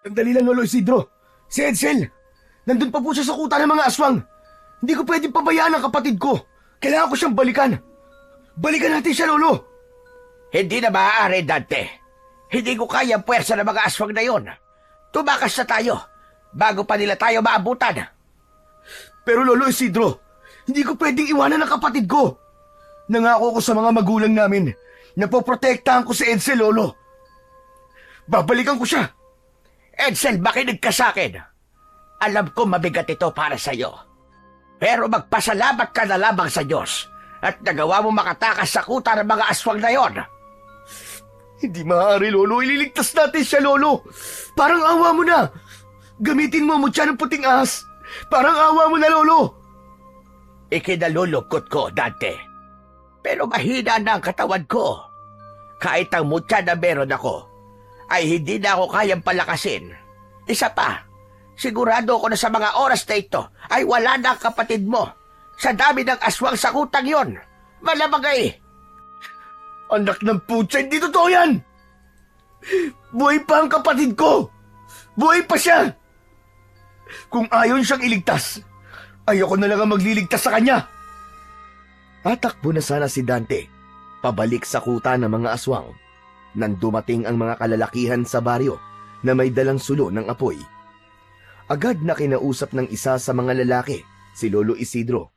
Sandali lang, Lolo Isidro. Si Edsel, nandun pa po siya sa kuta ng mga aswang. Hindi ko pwedeng pabayaan ang kapatid ko. Kailangan ko siyang balikan. Balikan natin siya, Lolo. Hindi na maaari, Dante. Hindi ko kaya ang puwersa ng mga aswang na yon. Tumakas na tayo bago pa nila tayo maabutan. Pero Lolo Isidro, hindi ko pwedeng iwanan ang kapatid ko. Nangako ko sa mga magulang namin na poprotektahan ko si Edsel, Lolo. Babalikan ko siya. Edsel, makinig ka sa akin. Alam ko mabigat ito para sa'yo. Pero magpasalamat ka na lamang sa Diyos at nagawa mo makatakas sa kuta ng mga aswang na yon. Hindi maaari, Lolo. Ililigtas natin siya, Lolo. Parang awa mo na. Gamitin mo mutya ng puting ahas. Parang awa mo na, Lolo. Ikinalulungkot ko, Dante. Pero mahina na ang katawan ko. Kahit ang mutya na meron ako, ay hindi na ako kayang palakasin. Isa pa, sigurado ako na sa mga oras na ito ay wala na ang kapatid mo. Sa dami ng aswang sa kutang yon. Malamang ay. Anak ng putya, hindi totoo yan. Buhay pa ang kapatid ko. Buhay pa siya. Kung ayon siyang iligtas, ayoko na lang ang magliligtas sa kanya. Tatakbo na sana si Dante, pabalik sa kuta ng mga aswang, nang dumating ang mga kalalakihan sa baryo na may dalang sulo ng apoy. Agad na kinausap ng isa sa mga lalaki, si Lolo Isidro,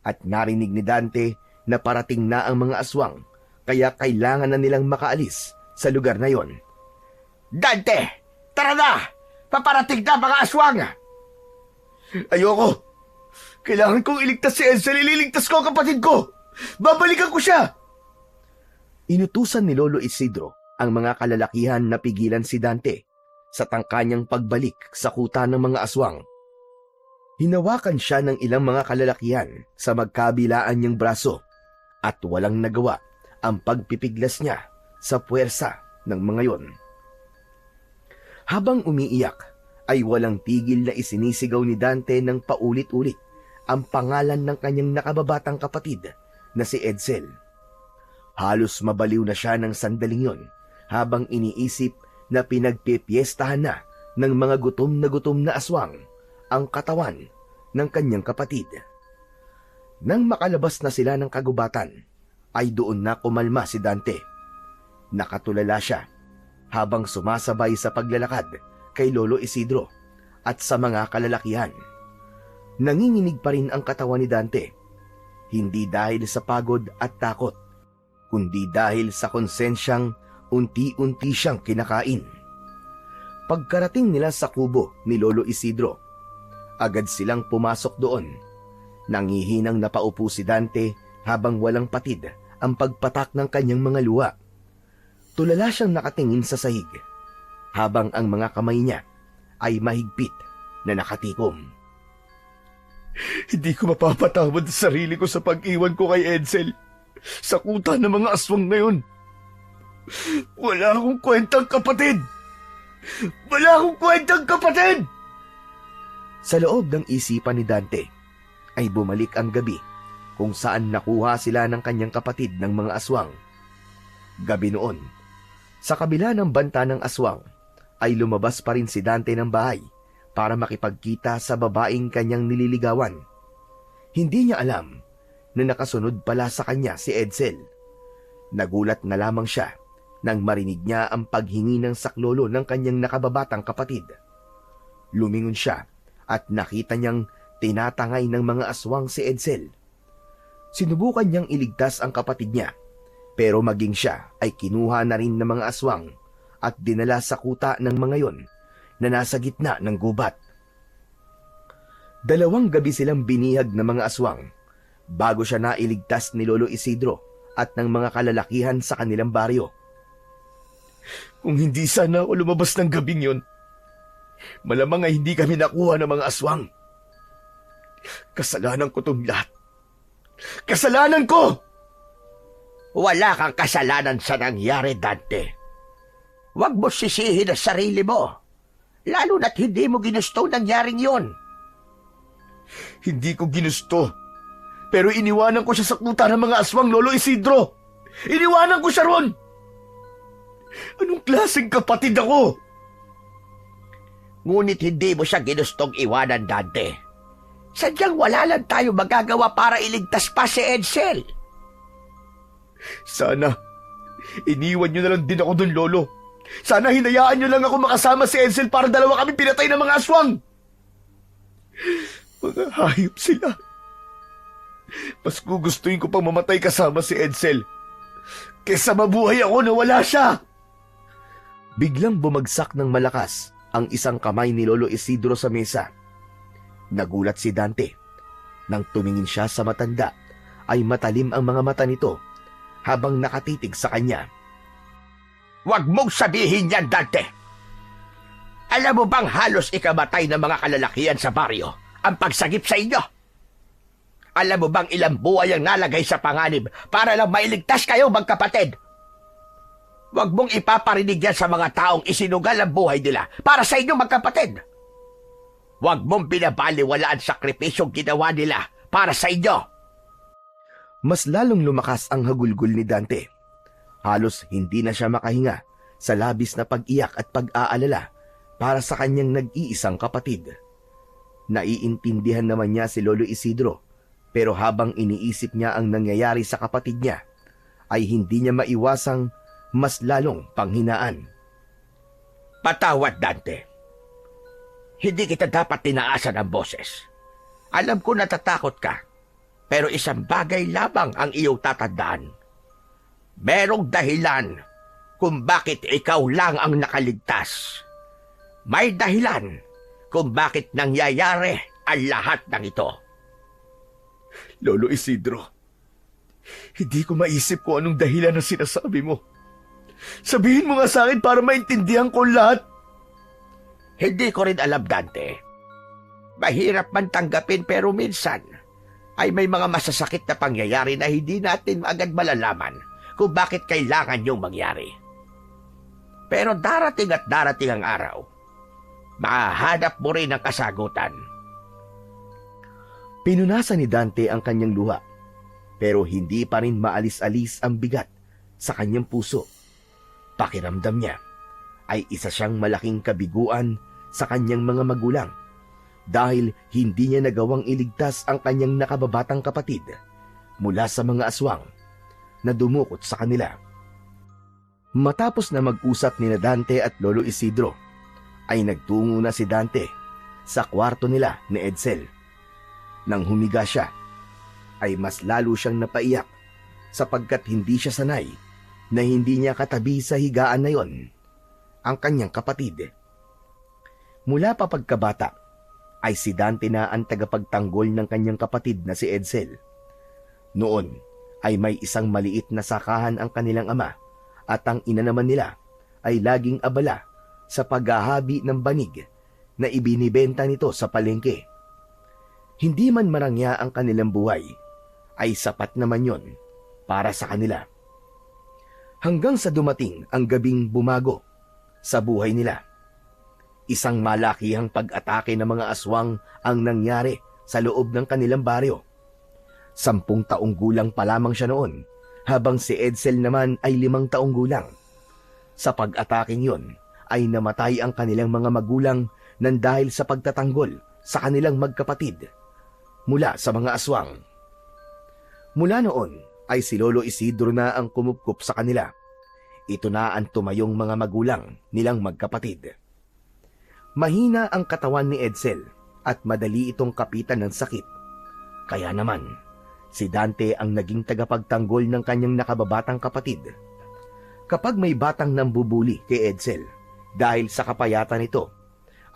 at narinig ni Dante na parating na ang mga aswang, kaya kailangan na nilang makaalis sa lugar na yon. Dante, tara na! Paparating na mga aswang! Ayoko! Kailangan kong iligtas si Edsel. Ililigtas ko ang kapatid ko! Babalikan ko siya! Inutusan ni Lolo Isidro ang mga kalalakihan na pigilan si Dante sa tangkanyang pagbalik sa kuta ng mga aswang. Hinawakan siya ng ilang mga kalalakihan sa magkabilaan niyang braso at walang nagawa ang pagpipiglas niya sa puwersa ng mga yon. Habang umiiyak, ay walang tigil na isinisigaw ni Dante ng paulit-ulit ang pangalan ng kanyang nakababatang kapatid na si Edsel. Halos mabaliw na siya ng sandaling yon habang iniisip na pinagpipiestahan na ng mga gutom na aswang ang katawan ng kanyang kapatid. Nang makalabas na sila ng kagubatan, ay doon na kumalma si Dante. Nakatulala siya habang sumasabay sa paglalakad kay Lolo Isidro at sa mga kalalakihan. Nanginginig pa rin ang katawan ni Dante, hindi dahil sa pagod at takot, kundi dahil sa konsensyang unti-unti siyang kinakain. Pagkarating nila sa kubo ni Lolo Isidro, agad silang pumasok doon. Nangihinang napaupo si Dante habang walang patid ang pagpatak ng kanyang mga luha. Tulala siyang nakatingin sa sahig, habang ang mga kamay niya ay mahigpit na nakatikom. Hindi ko mapapatawad sa sarili ko sa pag-iwan ko kay Edsel sa kuta ng mga aswang na yun. Wala akong kwentang kapatid! Wala akong kwentang kapatid! Sa loob ng isipan ni Dante ay bumalik ang gabi kung saan nakuha sila ng kanyang kapatid ng mga aswang. Gabi noon, sa kabila ng banta ng aswang, ay lumabas pa rin si Dante ng bahay para makipagkita sa babaeng kanyang nililigawan. Hindi niya alam na nakasunod pala sa kanya si Edsel. Nagulat na lamang siya nang marinig niya ang paghingi ng saklolo ng kanyang nakababatang kapatid. Lumingon siya at nakita niyang tinatangay ng mga aswang si Edsel. Sinubukan niyang iligtas ang kapatid niya, pero maging siya ay kinuha na rin ng mga aswang at dinala sa kuta ng mga yon na nasa gitna ng gubat. 2 gabi silang binihag ng mga aswang bago siya nailigtas ni Lolo Isidro at ng mga kalalakihan sa kanilang baryo. Kung hindi sana ako lumabas ng gabing yon, malamang ay hindi kami nakuha ng mga aswang. Kasalanan ko itong lahat. Kasalanan ko! Wala kang kasalanan sa nangyari, Dante. Huwag mo sisihin ang sarili mo, lalo na't hindi mo ginusto nangyaring yon. Hindi ko ginusto, pero iniwanan ko siya sa kuta ng mga aswang, Lolo Isidro. Iniwanan ko siya ron. Anong klaseng kapatid ako? Ngunit hindi mo siya ginustong iwanan, Dante. Sadyang wala lang tayo magagawa para iligtas pa si Edsel. Sana, iniwan niyo na lang din ako dun, Lolo. Sana hinayaan niyo lang ako makasama si Edsel para dalawa kami pinatay ng mga aswang. Mga hayop sila. Mas gugustuhin ko pang mamatay kasama si Edsel kesa mabuhay ako na wala siya. Biglang bumagsak ng malakas ang isang kamay ni Lolo Isidro sa mesa. Nagulat si Dante. Nang tumingin siya sa matanda, ay matalim ang mga mata nito habang nakatitig sa kanya. Huwag mong sabihin yan, Dante. Alam mo bang halos ikamatay ng mga kalalakihan sa baryo ang pagsagip sa inyo? Alam mo bang ilang buhay ang nalagay sa panganib para lang mailigtas kayo, magkapatid? Huwag mong ipaparinig yan sa mga taong isinugal ang buhay nila para sa inyo, magkapatid. Huwag mong binabaliwala ang sakripisyong ginawa nila para sa inyo. Mas lalong lumakas ang hagulgol ni Dante. Halos hindi na siya makahinga sa labis na pag-iyak at pag-aalala para sa kanyang nag-iisang kapatid. Naiintindihan naman niya si Lolo Isidro, pero habang iniisip niya ang nangyayari sa kapatid niya, ay hindi niya maiwasang mas lalong panghinaan. Patawad, Dante. Hindi kita dapat tinaasan ang boses. Alam ko natatakot ka, pero isang bagay lamang ang iyong tatandaan. Merong dahilan kung bakit ikaw lang ang nakaligtas. May dahilan kung bakit nangyayari ang lahat ng ito. Lolo Isidro, hindi ko maisip kung anong dahilan ng sinasabi mo. Sabihin mo nga sa akin para maintindihan ko lahat. Hindi ko rin alam, Dante. Mahirap man tanggapin pero minsan ay may mga masasakit na pangyayari na hindi natin agad malalaman kung bakit kailangan yung mangyari. Pero darating at darating ang araw, mahahanap mo rin ang kasagutan. Pinunasan ni Dante ang kanyang luha, pero hindi pa rin maalis-alis ang bigat sa kanyang puso. Pakiramdam niya ay isa siyang malaking kabiguan sa kanyang mga magulang dahil hindi niya nagawang iligtas ang kanyang nakababatang kapatid mula sa mga aswang na dumukot sa kanila. Matapos na mag-usap ni Dante at Lolo Isidro, ay nagtungo na si Dante sa kwarto nila ni Edsel. Nang humiga siya, ay mas lalo siyang napaiyak sapagkat hindi siya sanay na hindi niya katabi sa higaan na yon ang kanyang kapatid. Mula pa pagkabata, ay si Dante na ang tagapagtanggol ng kanyang kapatid na si Edsel. Noon ay may isang maliit na sakahan ang kanilang ama at ang ina naman nila ay laging abala sa paghahabi ng banig na ibinibenta nito sa palengke. Hindi man marangya ang kanilang buhay, ay sapat naman yon para sa kanila. Hanggang sa dumating ang gabing bumago sa buhay nila. Isang malakihang pag-atake ng mga aswang ang nangyari sa loob ng kanilang baryo. 10 taong gulang pa lamang siya noon, habang si Edsel naman ay 5 taong gulang. Sa pag-ataking yon, ay namatay ang kanilang mga magulang nang dahil sa pagtatanggol sa kanilang magkapatid mula sa mga aswang. Mula noon ay si Lolo Isidro na ang kumupkup sa kanila. Ito na ang tumayong mga magulang nilang magkapatid. Mahina ang katawan ni Edsel at madali itong kapitan ng sakit. Kaya naman, si Dante ang naging tagapagtanggol ng kanyang nakababatang kapatid. Kapag may batang nambubuli kay Edsel dahil sa kapayatan nito,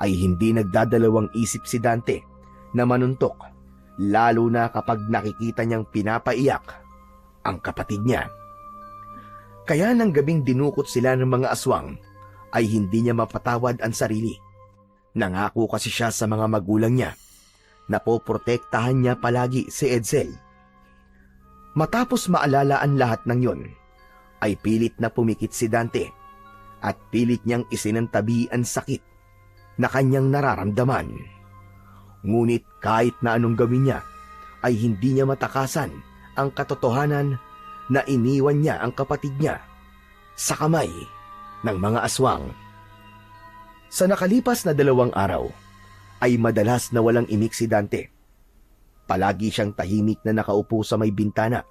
ay hindi nagdadalawang isip si Dante na manuntok, lalo na kapag nakikita niyang pinapaiyak ang kapatid niya. Kaya nang gabing dinukot sila ng mga aswang, ay hindi niya mapatawad ang sarili. Nangako kasi siya sa mga magulang niya na poprotektahan niya palagi si Edsel. Matapos maalala ang lahat ng yon, ay pilit na pumikit si Dante at pilit niyang isinantabi ang sakit na kanyang nararamdaman. Ngunit kahit na anong gawin niya, ay hindi niya matakasan ang katotohanan na iniwan niya ang kapatid niya sa kamay ng mga aswang. Sa nakalipas na 2 araw, ay madalas na walang imik si Dante. Palagi siyang tahimik na nakaupo sa may bintana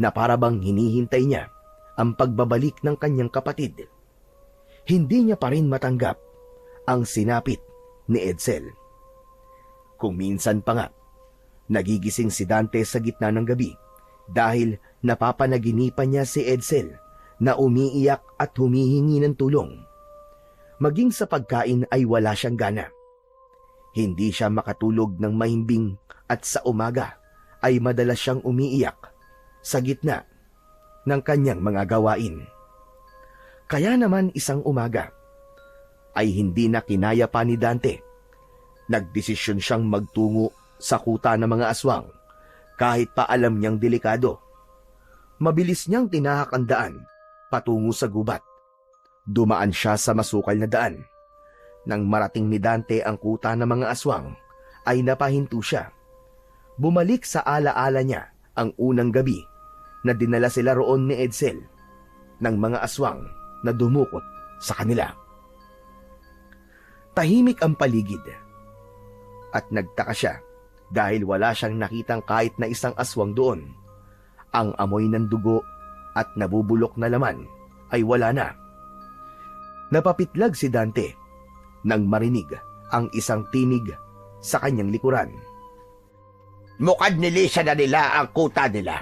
na parabang hinihintay niya ang pagbabalik ng kanyang kapatid. Hindi niya pa rin matanggap ang sinapit ni Edsel. Kung minsan pa nga, nagigising si Dante sa gitna ng gabi dahil napapanaginipan niya si Edsel na umiiyak at humihingi ng tulong. Maging sa pagkain ay wala siyang gana. Hindi siya makatulog ng mahimbing at sa umaga ay madalas siyang umiiyak sa gitna ng kanyang mga gawain. Kaya naman isang umaga ay hindi na kinaya pa ni Dante. Nagdesisyon siyang magtungo sa kuta ng mga aswang kahit pa alam niyang delikado. Mabilis niyang tinahak ang daan patungo sa gubat. Dumaan siya sa masukal na daan. Nang marating ni Dante ang kuta ng mga aswang, ay napahinto siya. Bumalik sa alaala niya ang unang gabi na dinala sila roon ni Edsel ng mga aswang na dumukot sa kanila. Tahimik ang paligid at nagtaka siya dahil wala siyang nakitang kahit na isang aswang doon. Ang amoy ng dugo at nabubulok na laman ay wala na. Napapitlag si Dante nang marinig ang isang tinig sa kanyang likuran. Mukhang nilisa na nila ang kuta nila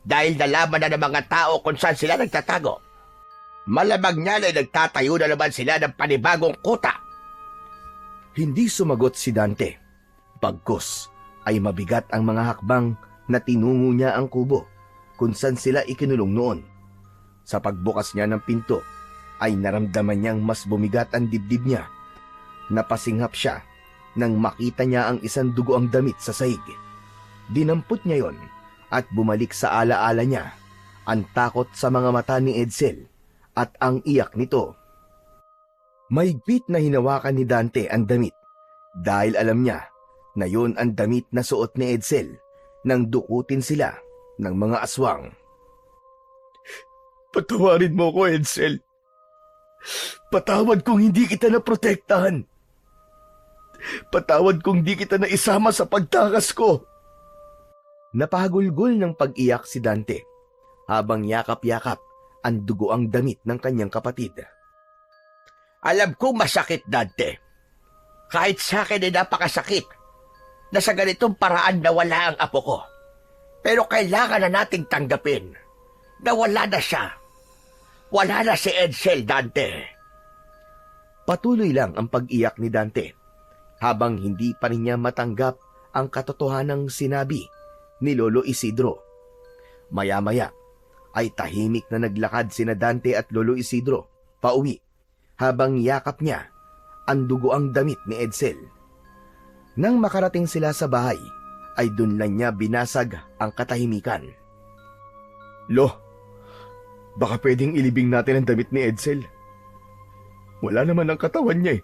dahil nalaman na ng mga tao kung saan sila nagtatago. Malamang niya ay nagtatayo na naman sila ng panibagong kuta. Hindi sumagot si Dante. Bagkus ay mabigat ang mga hakbang na tinungo niya ang kubo kung saan sila ikinulong noon. Sa pagbukas niya ng pinto, ay naramdaman niyang mas bumigat ang dibdib niya. Napasinghap siya nang makita niya ang isang dugoang damit sa sahig. Dinampot niya yon at bumalik sa alaala niya ang takot sa mga mata ni Edsel at ang iyak nito. Mahigpit na hinawakan ni Dante ang damit dahil alam niya na yon ang damit na suot ni Edsel nang dukutin sila ng mga aswang. Patawarin mo ko, Edsel. Patawad kung hindi kita naprotektahan. Patawad kung di kita naisama sa pagtakas ko. Napahagulgol ng pag-iyak si Dante habang yakap-yakap ang dugoang damit ng kanyang kapatid. Alam kong masakit, Dante. Kahit sa akin ay napakasakit na sa ganitong paraan nawala ang apo ko. Pero kailangan na nating tanggapin na wala na siya. Wala na si Edsel, Dante. Patuloy lang ang pag-iyak ni Dante habang hindi pa rin niya matanggap ang katotohanang sinabi ni Lolo Isidro. Maya-maya ay tahimik na naglakad sina Dante at Lolo Isidro pauwi habang yakap niya ang dugoang damit ni Edsel. Nang makarating sila sa bahay, ay dun lang niya binasag ang katahimikan. Lo, baka pwedeng ilibing natin ang damit ni Edsel. Wala naman ang katawan niya eh.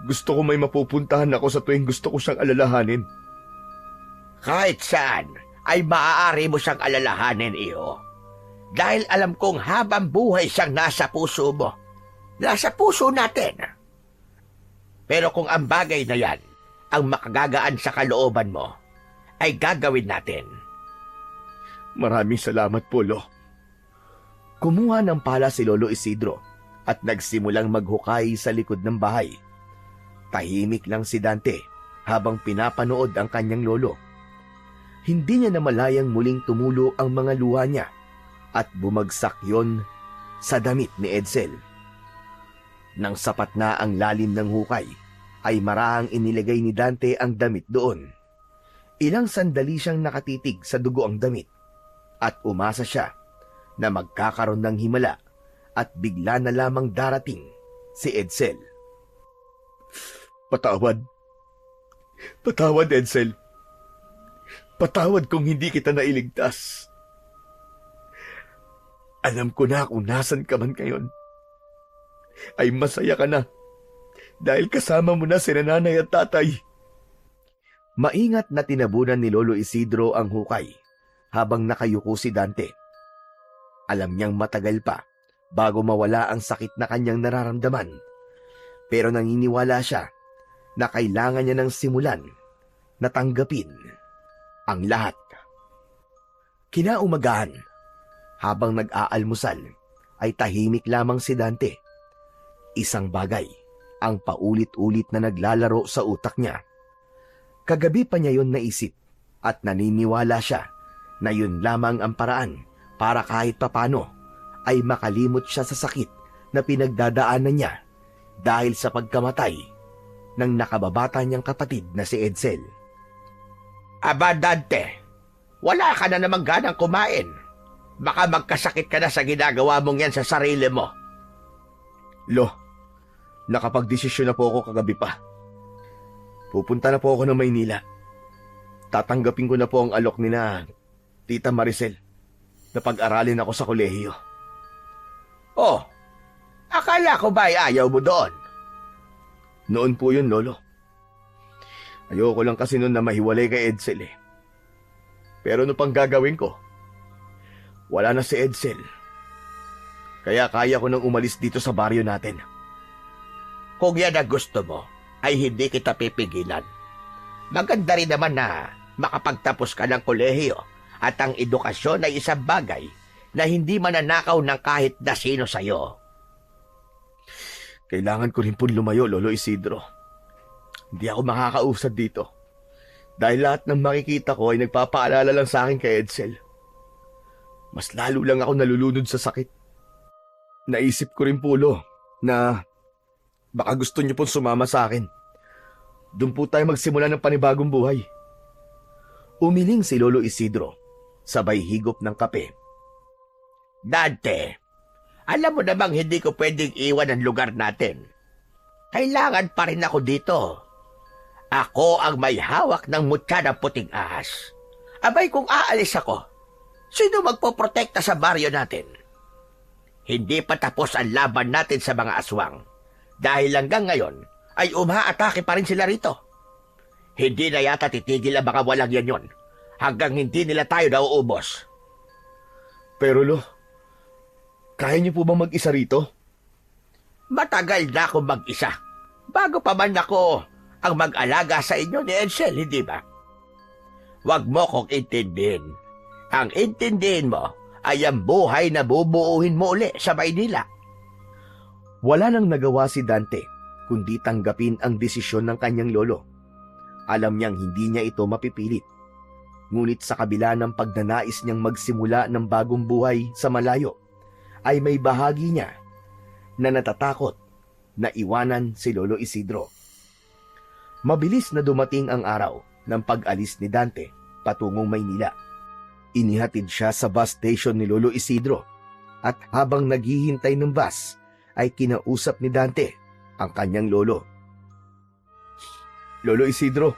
Gusto ko may mapupuntahan ako sa tuwing gusto ko siyang alalahanin. Kahit saan ay maaari mo siyang alalahanin, iho. Dahil alam kong habang buhay siyang nasa puso mo. Nasa puso natin. Pero kung ang bagay na yan ang makagagaan sa kalooban mo, ay gagawin natin. Maraming salamat po, Lo. Kumuha ng pala si Lolo Isidro at nagsimulang maghukay sa likod ng bahay. Tahimik lang si Dante habang pinapanood ang kanyang lolo. Hindi niya namalayang muling tumulo ang mga luha niya at bumagsak yon sa damit ni Edsel. Nang sapat na ang lalim ng hukay, ay marahang inilagay ni Dante ang damit doon. Ilang sandali siyang nakatitig sa dugo ang damit at umasa siya na magkakaroon ng himala at bigla na lamang darating si Edsel. Patawad. Patawad, Edsel. Patawad kung hindi kita nailigtas. Alam ko na kung nasan ka man ngayon. Ay masaya ka na dahil kasama mo na si nanay at tatay. Maingat na tinabunan ni Lolo Isidro ang hukay habang nakayuko si Dante. Alam niyang matagal pa bago mawala ang sakit na kanyang nararamdaman. Pero naniniwala siya na kailangan niya ng simulan na tanggapin ang lahat. Kinaumagahan, habang nag-aalmusal, ay tahimik lamang si Dante. Isang bagay ang paulit-ulit na naglalaro sa utak niya. Kagabi pa niya yon naisip at naniniwala siya na yun lamang ang paraan para kahit papano ay makalimot siya sa sakit na pinagdadaanan niya dahil sa pagkamatay ng nakababata niyang kapatid na si Edsel. Aba, Dante, wala ka na namang ganang kumain. Baka magkasakit ka na sa ginagawa mong yan sa sarili mo. Lo, nakapagdesisyon na po ako kagabi pa. Pupunta na po ako ng Maynila. Tatanggapin ko na po ang alok ni na Tita Maricel na pag-aralin ako sa kolehiyo. Oh, akala ko ba ay ayaw mo doon? Noon po yun, Lolo. Ayoko lang kasi noon na mahiwalay kay Edsel eh. Pero ano pang gagawin ko? Wala na si Edsel. Kaya kaya ko nang umalis dito sa baryo natin. Kung yan ang gusto mo, ay hindi kita pipigilan. Maganda rin naman na makapagtapos ka ng kolehiyo at ang edukasyon ay isang bagay na hindi mananakaw ng kahit na sino sa'yo. Kailangan ko rin po lumayo, Lolo Isidro. Hindi ako makakausad dito. Dahil lahat ng makikita ko ay nagpapaalala lang sa akin kay Edsel. Mas lalo lang ako nalulunod sa sakit. Naisip ko rin po, Lo, na baka gusto niyo pong sumama sa akin. Doon po tayo magsimula ng panibagong buhay. Umiling si Lolo Isidro, sabay higop ng kape. Dante, alam mo namang hindi ko pwedeng iwan ang lugar natin. Kailangan pa rin ako dito. Ako ang may hawak ng mutya ng puting ahas. Abay kung aalis ako, sino magpoprotekta sa baryo natin? Hindi pa tapos ang laban natin sa mga aswang. Dahil hanggang ngayon, ay umaatake pa rin sila rito. Hindi na yata titigil ang mga walang yan yon hanggang hindi nila tayo nauubos. Pero Lo, kaya niyo po bang mag-isa rito? Matagal na ako mag-isa. Bago pa man ako ang mag-alaga sa inyo ni Edsel, hindi ba? Huwag mo kong intindihin. Ang intindihin mo ay ang buhay na bubuuhin mo uli sa Maynila. Wala nang nagawa si Dante kundi tanggapin ang desisyon ng kanyang lolo. Alam niyang hindi niya ito mapipilit. Ngunit sa kabila ng pagnanais niyang magsimula ng bagong buhay sa malayo, ay may bahagi niya na natatakot na iwanan si Lolo Isidro. Mabilis na dumating ang araw ng pag-alis ni Dante patungong Maynila. Inihatid siya sa bus station ni Lolo Isidro at habang naghihintay ng bus ay kinausap ni Dante ang kanyang lolo. Lolo Isidro,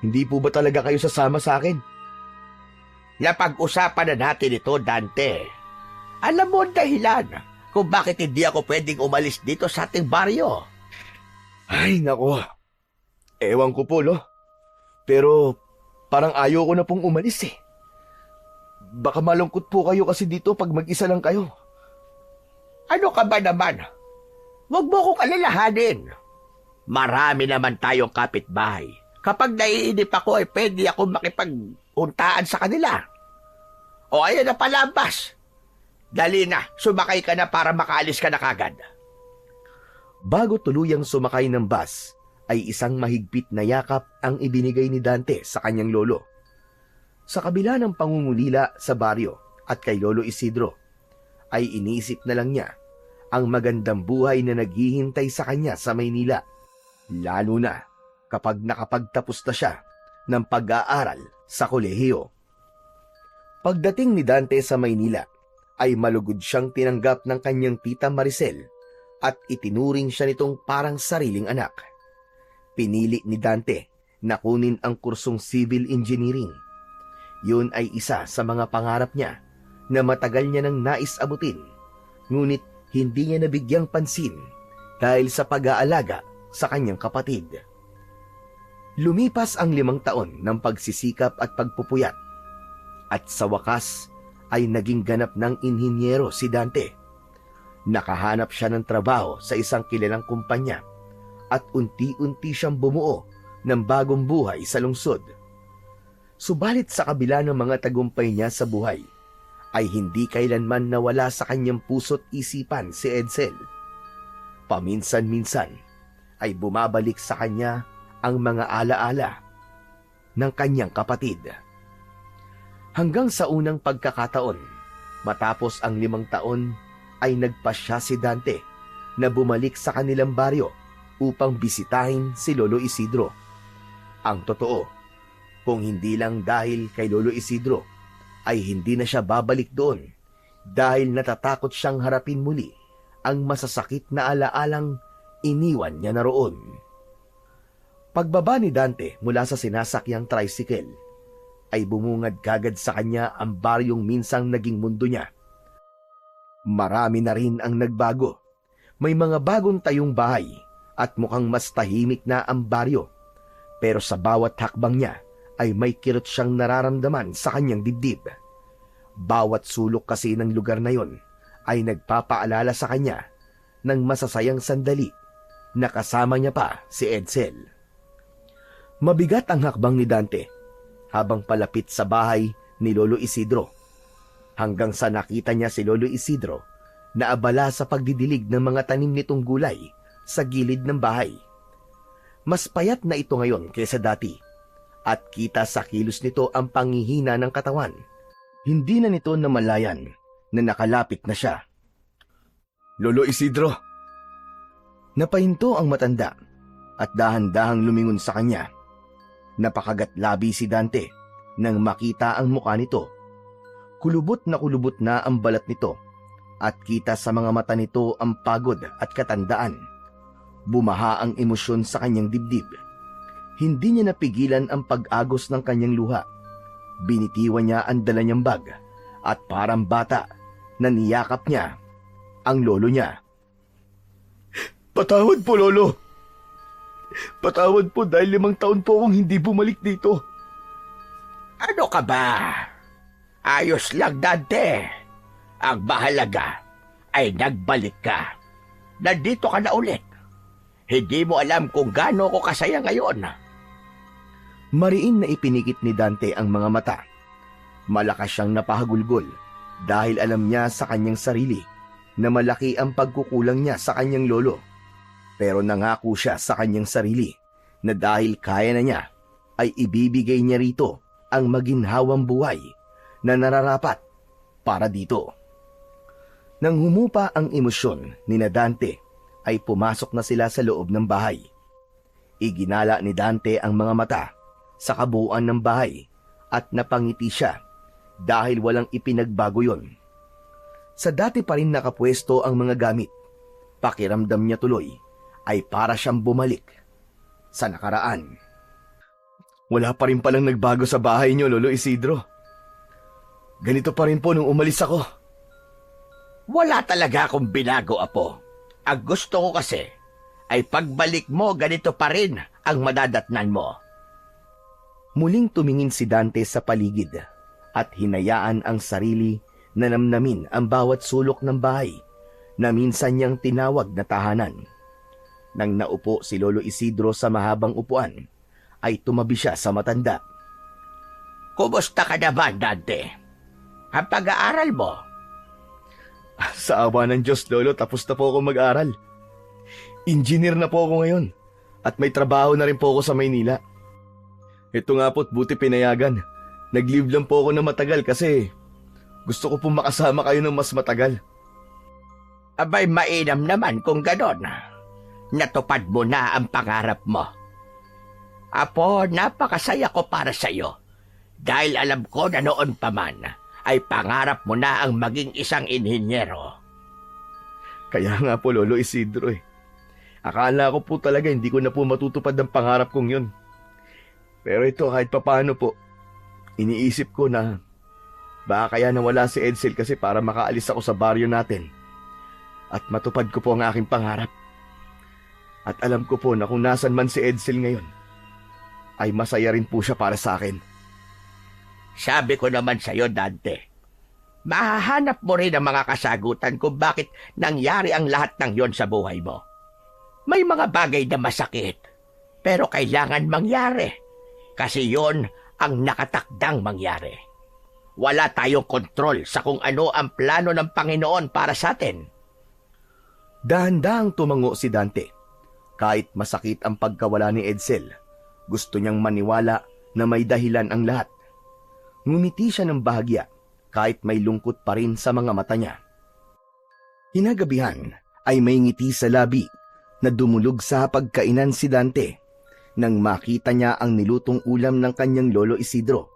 hindi po ba talaga kayo sasama sa akin? Napag-usapan na natin ito, Dante. Alam mo ang dahilan kung bakit hindi ako pwedeng umalis dito sa ating baryo. Ay, nako. Ewan ko po, Lo. Pero parang ayaw ko na pong umalis eh. Baka malungkot po kayo kasi dito pag mag-isa lang kayo. Ano ka ba naman? Huwag mo kong alalahanin. Marami naman tayong kapitbahay. Kapag naiinip ako ay pwede akong makipag-untaan sa kanila. O ayan na pala ang bus. Dali na, sumakay ka na para makaalis ka na kagad. Bago tuluyang sumakay ng bus, ay isang mahigpit na yakap ang ibinigay ni Dante sa kanyang lolo. Sa kabila ng pangungulila sa baryo at kay Lolo Isidro, ay iniisip na lang niya ang magandang buhay na naghihintay sa kanya sa Maynila, lalo na kapag nakapagtapos na siya ng pag-aaral sa kolehiyo. Pagdating ni Dante sa Maynila, ay malugod siyang tinanggap ng kanyang tita Maricel at itinuring siya nitong parang sariling anak. Pinili ni Dante na kunin ang kursong civil engineering. Yun ay isa sa mga pangarap niya na matagal niya nang nais abutin, ngunit hindi niya nabigyang pansin dahil sa pag-aalaga sa kanyang kapatid. Lumipas ang 5 taon ng pagsisikap at pagpupuyat, at sa wakas ay naging ganap ng inhinyero si Dante. Nakahanap siya ng trabaho sa isang kilalang kumpanya at unti-unti siyang bumuo ng bagong buhay sa lungsod. Subalit sa kabila ng mga tagumpay niya sa buhay, ay hindi kailanman nawala sa kanyang puso't isipan si Edsel. Paminsan-minsan ay bumabalik sa kanya ang mga alaala ng kanyang kapatid. Hanggang sa unang pagkakataon, matapos ang 5 taon, ay nagpasya si Dante na bumalik sa kanilang baryo upang bisitahin si Lolo Isidro. Ang totoo, kung hindi lang dahil kay Lolo Isidro, ay hindi na siya babalik doon dahil natatakot siyang harapin muli ang masasakit na alaalang iniwan niya na roon. Pagbaba ni Dante mula sa sinasakyang tricycle, ay bumungad kagad sa kanya ang baryong minsang naging mundo niya. Marami na rin ang nagbago. May mga bagong tayong bahay at mukhang mas tahimik na ang baryo. Pero sa bawat hakbang niya ay may kirot siyang nararamdaman sa kanyang dibdib. Bawat sulok kasi ng lugar na yon ay nagpapaalala sa kanya ng masasayang sandali na kasama niya pa si Edsel. Mabigat ang hakbang ni Dante habang palapit sa bahay ni Lolo Isidro, hanggang sa nakita niya si Lolo Isidro na abala sa pagdidilig ng mga tanim nitong gulay sa gilid ng bahay. Mas payat na ito ngayon kaysa dati at kita sa kilos nito ang panghihina ng katawan. Hindi na nito namalayan na nakalapit na siya. "Lolo Isidro!" Napahinto ang matanda at dahan-dahang lumingon sa kanya. Napakagat-labi si Dante nang makita ang mukha nito. Kulubot na ang balat nito at kita sa mga mata nito ang pagod at katandaan. Bumaha ang emosyon sa kanyang dibdib. Hindi niya napigilan ang pag-agos ng kanyang luha. Binitiwan niya ang dala niyang bag at parang bata na niyakap niya ang lolo niya. "Patawad po, Lolo. Patawad po dahil 5 taon po akong hindi bumalik dito." Ano ka ba? Ayos lang, Dante. Ang mahalaga ay nagbalik ka. Nandito ka na ulit. Hindi mo alam kung gaano ko kasaya ngayon. Mariin na ipinikit ni Dante ang mga mata. Malakas siyang napahagulgol dahil alam niya sa kanyang sarili na malaki ang pagkukulang niya sa kanyang lolo. Pero nangako siya sa kanyang sarili na dahil kaya na niya, ay ibibigay niya rito ang maginhawang buhay na nararapat para dito. Nang humupa ang emosyon ni Dante, ay pumasok na sila sa loob ng bahay. Iginala ni Dante ang mga mata sa kabuuan ng bahay at napangiti siya dahil walang ipinagbago yon. Sa dati pa rin nakapwesto ang mga gamit. Pakiramdam niya tuloy ay para siyang bumalik sa nakaraan. "Wala pa rin palang nagbago sa bahay niyo, Lolo Isidro. Ganito pa rin po nung umalis ako." Wala talaga akong binago, Apo. Ang gusto ko kasi ay pagbalik mo ganito pa rin ang madadatnan mo. Muling tumingin si Dante sa paligid at hinayaan ang sarili na namnamin ang bawat sulok ng bahay na minsan niyang tinawag na tahanan. Nang naupo si Lolo Isidro sa mahabang upuan, ay tumabi siya sa matanda. Kumusta ka naman, Dante? Ang pag-aaral mo? "Sa awa ng Diyos, Lolo, tapos na po ako mag-aral. Engineer na po ako ngayon at may trabaho na rin po ako sa Maynila. Ito nga po't buti pinayagan. Nag-leave lang po ako na matagal kasi gusto ko pong makasama kayo ng mas matagal." Abay, mainam naman kung ganon. Natupad mo na ang pangarap mo. Apo, napakasaya ko para sa'yo. Dahil alam ko na noon pa man ay pangarap mo na ang maging isang inhinyero. Kaya nga po, Lolo Isidro Akala ko po talaga hindi ko na po matutupad ang pangarap kong yun. Pero ito kahit papaano po, iniisip ko na baka kaya nawala si Edsel kasi para makaalis ako sa baryo natin at matupad ko po ang aking pangarap. At alam ko po na kung nasan man si Edsel ngayon, ay masaya rin po siya para sa akin. Sabi ko naman sa'yo, Dante, mahahanap mo rin ang mga kasagutan kung bakit nangyari ang lahat ng yon sa buhay mo. May mga bagay na masakit, pero kailangan mangyari. Kasi yon ang nakatakdang mangyari. Wala tayong kontrol sa kung ano ang plano ng Panginoon para sa atin. Dahan-dahang tumango si Dante. Kahit masakit ang pagkawala ni Edsel, gusto niyang maniwala na may dahilan ang lahat. Ngumiti siya ng bahagya kahit may lungkot pa rin sa mga mata niya. Hinagabihan ay may ngiti sa labi na dumulog sa pagkainan si Dante nang makita niya ang nilutong ulam ng kanyang lolo Isidro.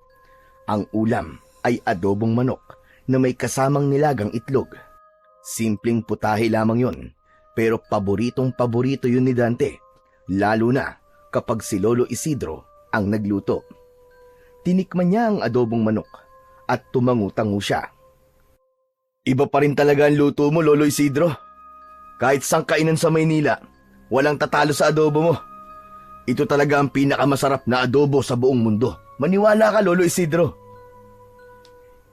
Ang ulam ay adobong manok na may kasamang nilagang itlog. Simpleng putahe lamang yon, pero paboritong-paborito yun ni Dante, lalo na kapag si Lolo Isidro ang nagluto. Tinikman niya ang adobong manok at tumangu-tangu siya. Iba pa rin talaga ang luto mo, Lolo Isidro. Kahit sang kainan sa Maynila, walang tatalo sa adobo mo. Ito talaga ang pinakamasarap na adobo sa buong mundo. Maniwala ka, Lolo Isidro.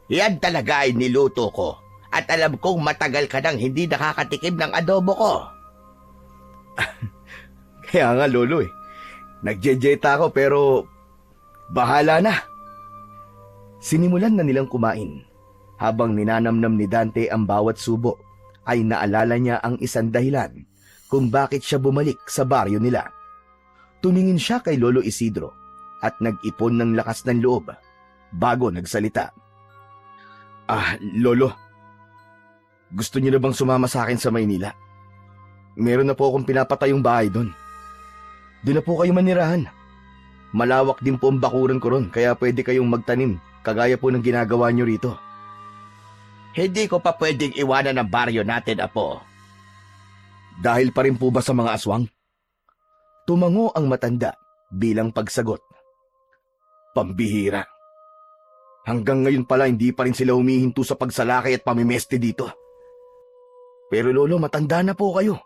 Yan talaga ay niluto ko. At alam kong matagal ka nang hindi nakakatikim ng adobo ko. Kaya nga, Lolo Nagjejeta ako pero bahala na. Sinimulan na nilang kumain. Habang ninanamnam ni Dante ang bawat subo, ay naalala niya ang isang dahilan kung bakit siya bumalik sa baryo nila. Tumingin siya kay Lolo Isidro at nag-ipon ng lakas ng loob bago nagsalita. Lolo, gusto niyo na bang sumama sa akin sa Maynila? Meron na po akong pinapatayong bahay doon. Doon na po kayo manirahan. Malawak din po ang bakuran ko ron, kaya pwede kayong magtanim, kagaya po ng ginagawa niyo rito. Hindi ko pa pwedeng iwanan ang baryo natin, Apo. Dahil pa rin po ba sa mga aswang? Tumango ang matanda bilang pagsagot. Pambihira. Hanggang ngayon pala hindi pa rin sila humihinto sa pagsalakay at pamimeste dito. Pero Lolo, matanda na po kayo.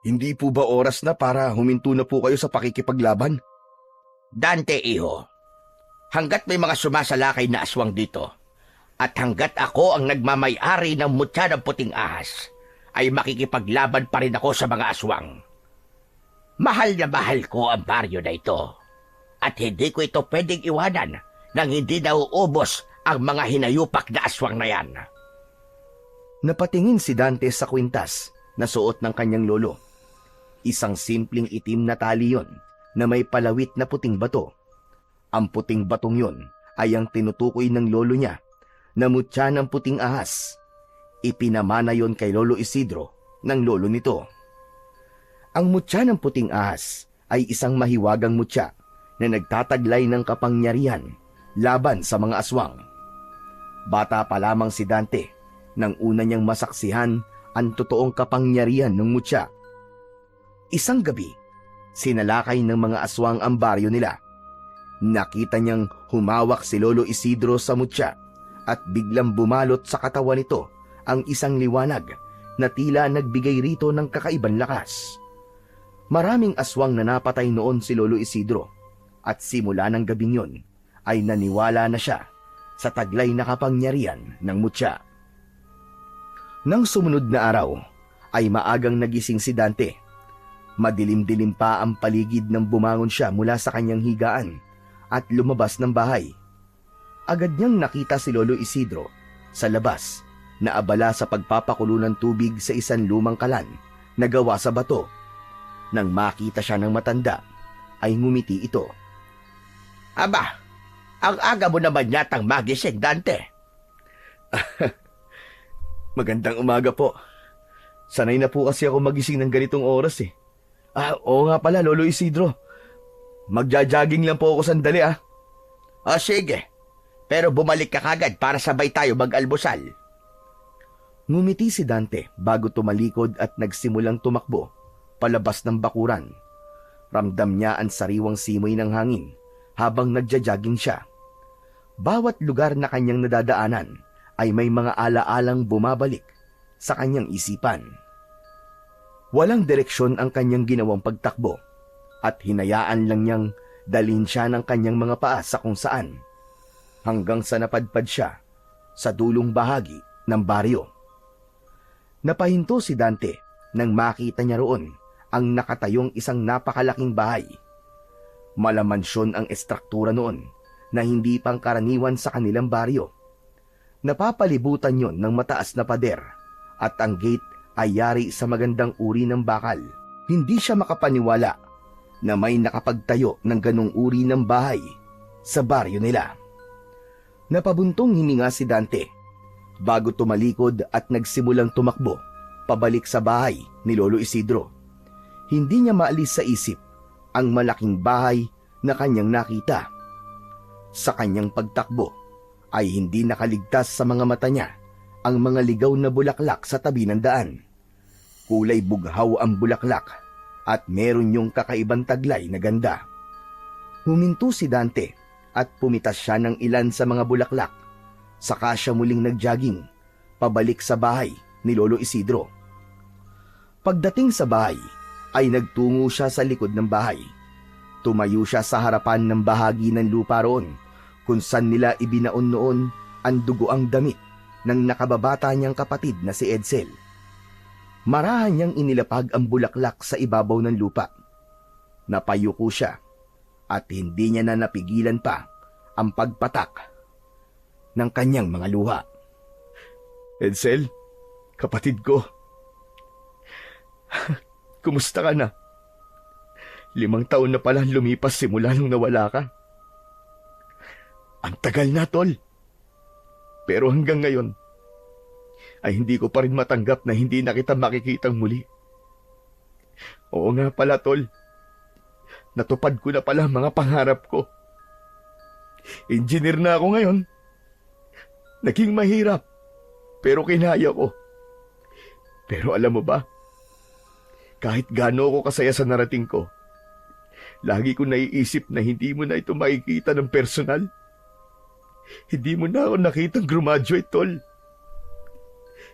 Hindi po ba oras na para huminto na po kayo sa pakikipaglaban? Dante, iho. Hanggat may mga sumasalakay na aswang dito, at hanggat ako ang nagmamay-ari ng mutya ng puting ahas, ay makikipaglaban pa rin ako sa mga aswang. Mahal na mahal ko ang baryo na ito, at hindi ko ito pwedeng iwanan nang hindi nauubos ang mga hinayupak na aswang na yan. Napatingin si Dante sa kwintas na suot ng kanyang lolo. Isang simpleng itim na tali yon na may palawit na puting bato. Ang puting batong yon ay ang tinutukoy ng lolo niya na mutya ng puting ahas. Ipinamana yon kay Lolo Isidro ng lolo nito. Ang mutya ng puting ahas ay isang mahiwagang mutya na nagtataglay ng kapangyarihan laban sa mga aswang. Bata pa lamang si Dante nang una niyang masaksihan ang totoong kapangyarihan ng mutya. Isang gabi, sinalakay ng mga aswang ang baryo nila. Nakita niyang humawak si Lolo Isidro sa mutya at biglang bumalot sa katawan nito ang isang liwanag na tila nagbigay rito ng kakaibang lakas. Maraming aswang na napatay noon si Lolo Isidro at simula ng gabing yon ay naniwala na siya sa taglay na kapangyarihan ng mutya. Nang sumunod na araw ay maagang nagising si Dante. Madilim-dilim pa ang paligid nang bumangon siya mula sa kanyang higaan at lumabas ng bahay. Agad niyang nakita si Lolo Isidro sa labas na abala sa pagpapakulo ng tubig sa isang lumang kalan na gawa sa bato. Nang makita siya ng matanda, ay ngumiti ito. Aba, ang aga mo naman yatang magising, Dante. Magandang umaga po. Sanay na po kasi ako magising ng ganitong oras eh. Oo nga pala, Lolo Isidro. Magja-jogging lang po ako sandali O sige, pero bumalik ka kagad para sabay tayo mag-almusal. Ngumiti si Dante bago tumalikod at nagsimulang tumakbo palabas ng bakuran. Ramdam niya ang sariwang simoy ng hangin habang nagja-jogging siya. Bawat lugar na kanyang nadadaanan ay may mga alaalang bumabalik sa kanyang isipan. Walang direksyon ang kanyang ginawang pagtakbo at hinayaan lang niyang dalhin siya ng kanyang mga paa sa kung saan hanggang sa napadpad siya sa dulong bahagi ng baryo. Napahinto si Dante nang makita niya roon ang nakatayong isang napakalaking bahay. Malamansyon ang estruktura noon na hindi pangkaraniwan sa kanilang baryo. Napapalibutan yon ng mataas na pader at ang gate ay yari sa magandang uri ng bakal. Hindi siya makapaniwala na may nakapagtayo ng ganong uri ng bahay sa baryo nila. Napabuntong hininga si Dante bago tumalikod at nagsimulang tumakbo pabalik sa bahay ni Lolo Isidro. Hindi niya maalis sa isip ang malaking bahay na kanyang nakita. Sa kanyang pagtakbo ay hindi nakaligtas sa mga mata niya ang mga ligaw na bulaklak sa tabi ng daan. Kulay bughaw ang bulaklak at meron yung kakaibang taglay na ganda. Huminto si Dante at pumitas siya ng ilan sa mga bulaklak. Saka siya muling nagjogging pabalik sa bahay ni Lolo Isidro. Pagdating sa bahay ay nagtungo siya sa likod ng bahay. Tumayo siya sa harapan ng bahagi ng lupa roon kung saan nila ibinaon noon ang dugoang damit ng nakababata niyang kapatid na si Edsel. Marahan niyang inilapag ang bulaklak sa ibabaw ng lupa. Napayuko siya at hindi niya na napigilan pa ang pagpatak ng kanyang mga luha. Edsel, kapatid ko. Kumusta ka na? 5 taon na pala lumipas simula nung nawala ka. Ang tagal na, tol. Pero hanggang ngayon, ay hindi ko pa rin matanggap na hindi na kita makikitang muli. Oo nga pala, tol. Natupad ko na pala ang mga pangarap ko. Engineer na ako ngayon. Naging mahirap, pero kinaya ko. Pero alam mo ba, kahit gaano ako kasaya sa narating ko, lagi ko naiisip na hindi mo na ito makikita ng personal. Hindi mo na ako nakitang graduate, tol.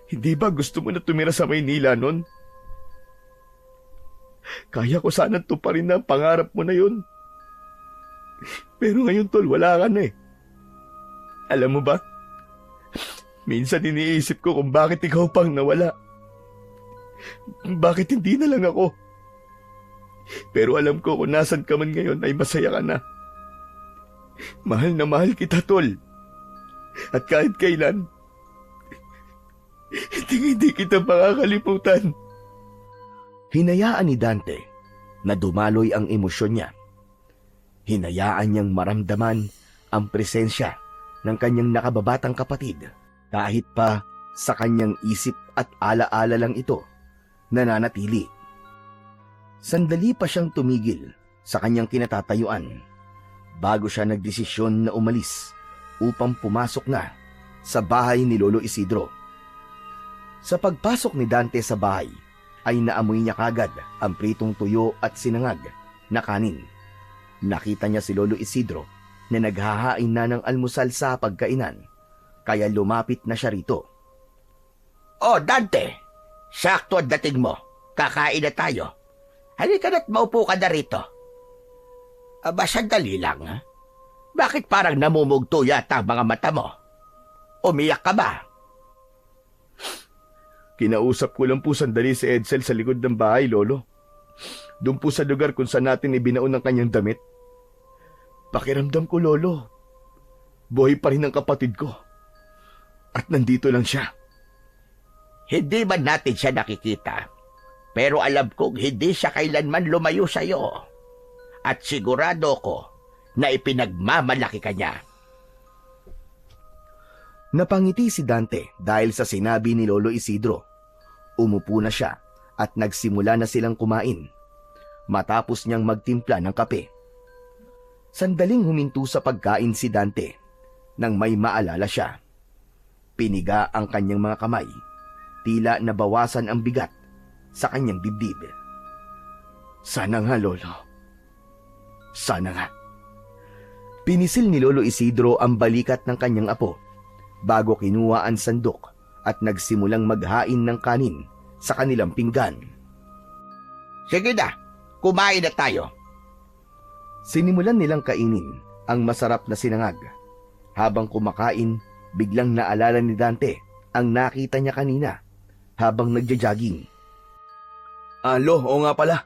Hindi ba gusto mo na tumira sa Maynila nun? Kaya ko sana tuparin na ang pangarap mo na yun. Pero ngayon, tol, wala ka na eh. Alam mo ba, minsan iniisip ko kung bakit ikaw pang nawala. Bakit hindi na lang ako? Pero alam ko kung nasan ka man ngayon ay masaya ka na. Mahal na mahal kita, tol. At kahit kailan, hindi kita makakalimutan. Hinayaan ni Dante na dumaloy ang emosyon niya. Hinayaan niyang maramdaman ang presensya ng kanyang nakababatang kapatid. Kahit pa sa kanyang isip at alaala lang ito nananatili. Sandali pa siyang tumigil sa kanyang kinatatayuan bago siya nagdesisyon na umalis upang pumasok na sa bahay ni Lolo Isidro. Sa pagpasok ni Dante sa bahay ay naamoy niya kagad ang pritong tuyo at sinangag na kanin. Nakita niya si Lolo Isidro na naghahain na ng almusal sa pagkainan, kaya lumapit na siya rito. Oh, Dante, sakto ang dating mo. Kakain na tayo. Halika na't maupo ka na rito. Aba, sandali lang, ha? Bakit parang namumugto yata ang mga mata mo? Umiyak ka ba? Kinausap ko lang po sandali si Edsel sa likod ng bahay, Lolo. Doon po sa lugar kung saan natin ibinaon ang kanyang damit. Pakiramdam ko, Lolo, buhay pa rin ang kapatid ko. At nandito lang siya. Hindi man natin siya nakikita, pero alam kong hindi siya kailanman lumayo sa'yo. At sigurado ko na ipinagmamalaki ka niya. Napangiti si Dante dahil sa sinabi ni Lolo Isidro. Umupo na siya at nagsimula na silang kumain. Matapos niyang magtimpla ng kape. Sandaling huminto sa pagkain si Dante nang may maalala siya. Piniga ang kanyang mga kamay. Tila nabawasan ang bigat sa kanyang dibdib. Sana nga, Lolo. Sana nga. Pinisil ni Lolo Isidro ang balikat ng kanyang apo bago kinuha ang sandok at nagsimulang maghain ng kanin sa kanilang pinggan. Sige na, kumain na tayo. Sinimulan nilang kainin ang masarap na sinangag. Habang kumakain biglang naalala ni Dante ang nakita niya kanina habang nagja-jogging. Lo, oo nga pala.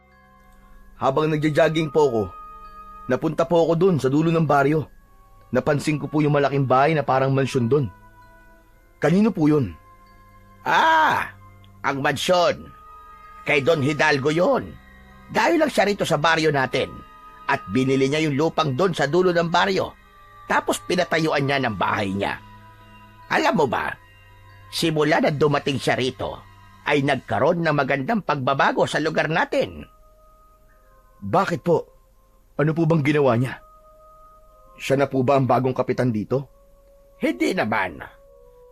Habang nagja-jogging po ako, napunta po ako dun sa dulo ng baryo. Napansin ko po yung malaking bahay na parang mansyon dun. Kanino po yun? Ang mansyon. Kay Don Hidalgo yon. Dahil lang siya rito sa baryo natin. At binili niya yung lupang doon sa dulo ng baryo. Tapos pinatayuan niya ng bahay niya. Alam mo ba, simula na dumating siya rito, ay nagkaroon ng magandang pagbabago sa lugar natin. Bakit po? Ano po bang ginawa niya? Siya na po ba ang bagong kapitan dito? Hindi naman.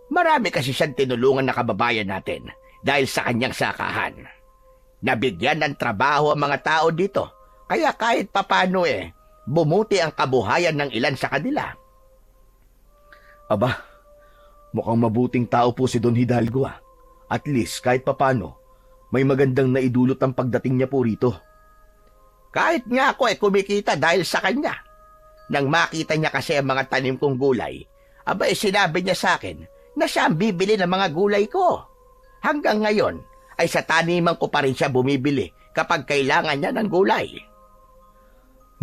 Marami kasi siyang tinulungan na kababayan natin dahil sa kanyang sakahan. Nabigyan ng trabaho ang mga tao dito, kaya kahit papano bumuti ang kabuhayan ng ilan sa kanila. Aba, mukhang mabuting tao po si Don Hidalgo ah. At least kahit papano, may magandang naidulot ang pagdating niya po rito. Kahit nga ako kumikita dahil sa kanya. Nang makita niya kasi ang mga tanim kong gulay, sinabi niya sa akin na siya ang bibili ng mga gulay ko. Hanggang ngayon, ay sa taniman ko pa rin siya bumibili kapag kailangan niya ng gulay.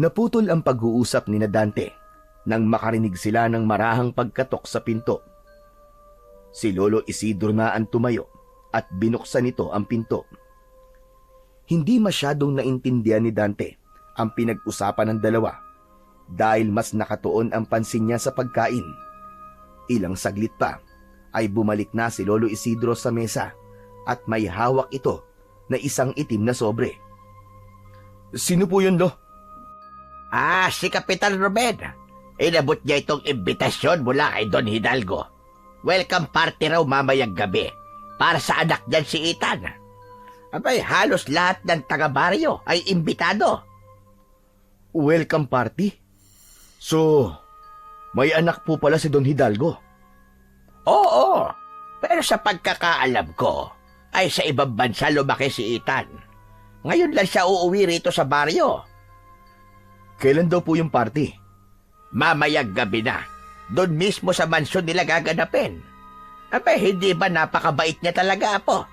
Naputol ang pag-uusap ni Dante nang makarinig sila ng marahang pagkatok sa pinto. Si Lolo Isidro na ang tumayo at binuksan nito ang pinto. Hindi masyadong naintindihan ni Dante ang pinag-usapan ng dalawa dahil mas nakatuon ang pansin niya sa pagkain. Ilang saglit pa ay bumalik na si Lolo Isidro sa mesa at may hawak ito na isang itim na sobre. Sino po yun, Lo? Si Kapitan Ruben. Inabot niya itong imbitasyon mula kay Don Hidalgo. Welcome party raw mamayang gabi para sa anak niyan si Ethan. Halos lahat ng taga-baryo ay imbitado. Welcome party? So, may anak po pala si Don Hidalgo? Oo, pero sa pagkakaalam ko, ay sa ibang bansa lumaki si Ethan. Ngayon lang siya uuwi rito sa baryo. Kailan daw po yung party? Mamayang gabi na. Doon mismo sa mansyon nila gaganapin. Hindi ba napakabait niya talaga, Apo?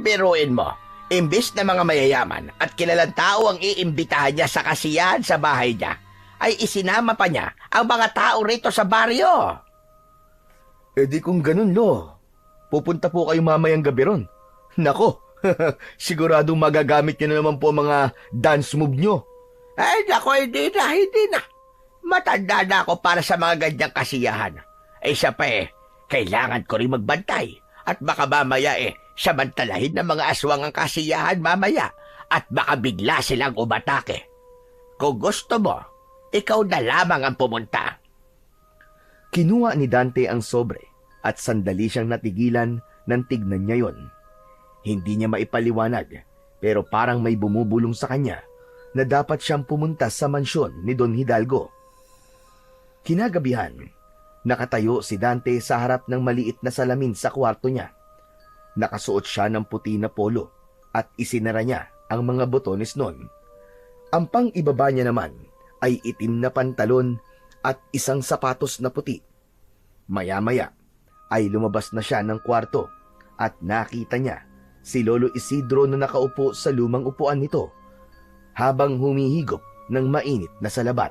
Biruin mo. Imbis na mga mayayaman at kilalang tao ang iimbitahan niya sa kasiyahan sa bahay niya, ay isinama pa niya ang mga tao rito sa baryo. Di kung ganun, Lo. Pupunta po kayo mamayang gabi ron. Nako, siguradong magagamit niyo na naman po mga dance move niyo. Nako, hindi na. Matanda na ako para sa mga ganyang kasiyahan. Isa pa kailangan ko rin magbantay. At baka mamaya samantalahin ng mga aswang ang kasiyahan mamaya. At baka bigla silang umatake. Kung gusto mo, ikaw na lamang ang pumunta. Kinuha ni Dante ang sobre at sandali siyang natigilan nang tignan niya yon. Hindi niya maipaliwanag pero parang may bumubulong sa kanya na dapat siyang pumunta sa mansyon ni Don Hidalgo. Kinagabihan, nakatayo si Dante sa harap ng maliit na salamin sa kwarto niya. Nakasuot siya ng puti na polo at isinara niya ang mga botones nun. Ang pang-ibaba niya naman ay itim na pantalon at isang sapatos na puti. Maya-maya ay lumabas na siya ng kwarto at nakita niya si Lolo Isidro na nakaupo sa lumang upuan nito habang humihigop ng mainit na salabat.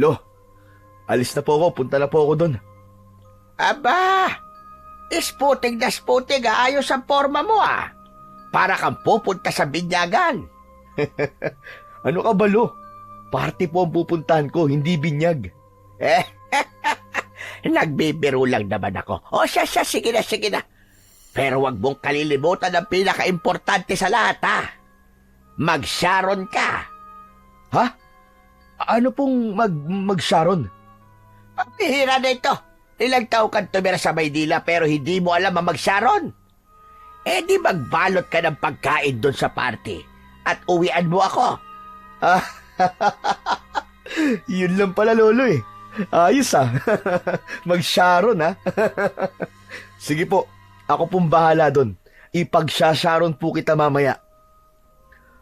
Lo, alis na po ako. Punta na po ako doon. Isputing na sputing, ayos ang forma mo Para kang pupunta sa binyagan. Ano ka ba, Lo? Party po ang pupuntahan ko, hindi binyag. Nagbibiro lang naman ako. Siya, sige na. Pero wag mong kalilimutan ang pinaka-importante sa lahat, Mag-Sharon ka. Ha? Ano pong mag-Sharon? Pambihira na ito. Ilang taon kang tumira sa Maynila pero hindi mo alam ang mag-Sharon. Di magbalot ka ng pagkain doon sa party at uwian mo ako. Yun lang pala, Lolo Ayos Mag-Sharon Sige po, ako pong bahala doon. Ipag-Sharon po kita mamaya.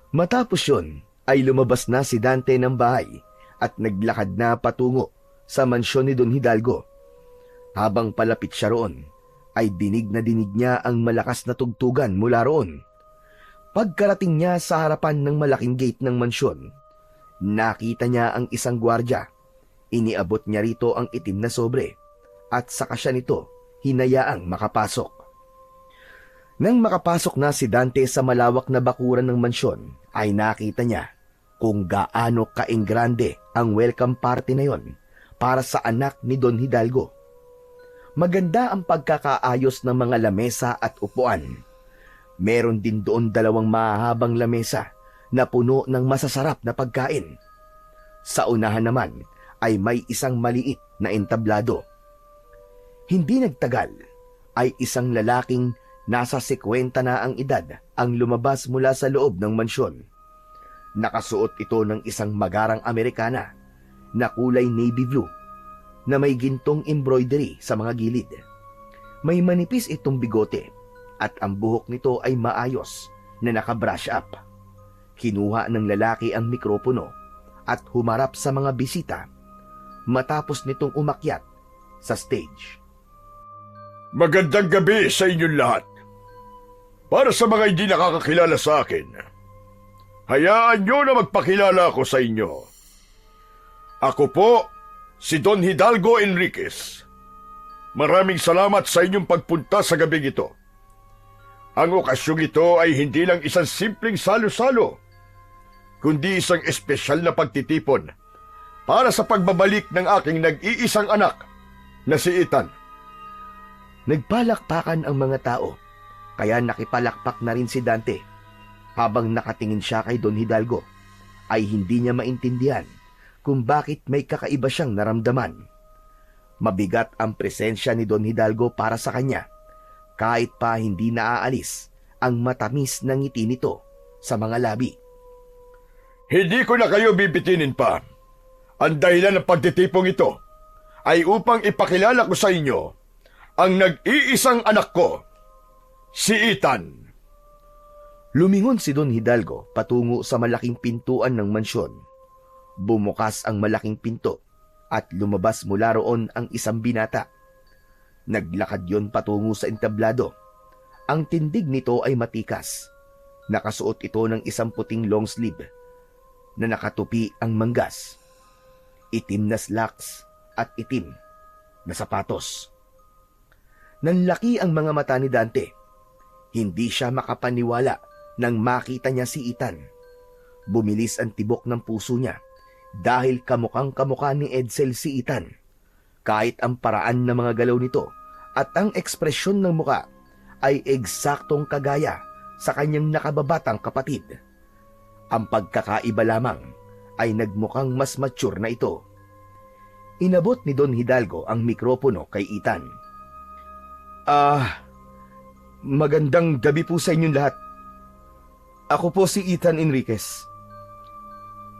Matapos yun, ay lumabas na si Dante ng bahay at naglakad na patungo sa mansyon ni Don Hidalgo. Habang palapit siya roon, ay dinig na dinig niya ang malakas na tugtugan mula roon. Pagkarating niya sa harapan ng malaking gate ng mansyon, nakita niya ang isang gwardya. Iniabot niya rito ang itim na sobre at saka siya nito hinayaang makapasok. Nang makapasok na si Dante sa malawak na bakuran ng mansyon, ay nakita niya kung gaano kaingrande ang welcome party na yon para sa anak ni Don Hidalgo. Maganda ang pagkakaayos ng mga lamesa at upuan. Meron din doon 2 mahahabang lamesa na puno ng masasarap na pagkain. Sa unahan naman ay may isang maliit na entablado. Hindi nagtagal ay isang lalaking nasa 50 na ang edad ang lumabas mula sa loob ng mansyon. Nakasuot ito ng isang magarang Amerikana na kulay navy blue na may gintong embroidery sa mga gilid. May manipis itong bigote at ang buhok nito ay maayos na naka-brush up. Kinuha ng lalaki ang mikropono at humarap sa mga bisita matapos nitong umakyat sa stage. Magandang gabi sa inyong lahat. Para sa mga hindi nakakakilala sa akin, hayaan nyo na magpakilala ako sa inyo. Ako po, si Don Hidalgo Enriquez. Maraming salamat sa inyong pagpunta sa gabing ito. Ang okasyong ito ay hindi lang isang simpleng salo-salo, kundi isang espesyal na pagtitipon para sa pagbabalik ng aking nag-iisang anak na si Ethan. Nagpalakpakan ang mga tao, kaya nakipalakpak na rin si Dante. Habang nakatingin siya kay Don Hidalgo, ay hindi niya maintindihan kung bakit may kakaiba siyang naramdaman. Mabigat ang presensya ni Don Hidalgo para sa kanya, kahit pa hindi naaalis ang matamis na ngiti nito sa mga labi. Hindi ko na kayo bibitinin pa. Ang dahilan ng pagtitipong ito ay upang ipakilala ko sa inyo ang nag-iisang anak ko, si Ethan. Lumingon si Don Hidalgo patungo sa malaking pintuan ng mansyon. Bumukas ang malaking pinto at lumabas mula roon ang isang binata. Naglakad yon patungo sa entablado. Ang tindig nito ay matikas. Nakasuot ito ng isang puting long sleeve na nakatupi ang manggas, itim na slacks at itim na sapatos. Nanlaki ang mga mata ni Dante. Hindi siya makapaniwala nang makita niya si Ethan. Bumilis ang tibok ng puso niya dahil kamukhang-kamukha ni Edsel si Ethan. Kahit ang paraan ng mga galaw nito at ang ekspresyon ng muka ay eksaktong kagaya sa kanyang nakababatang kapatid. Ang pagkakaiba lamang ay nagmukhang mas mature na ito. Inabot ni Don Hidalgo ang mikropono kay Ethan. Magandang gabi po sa inyong lahat. Ako po si Ethan Enriquez.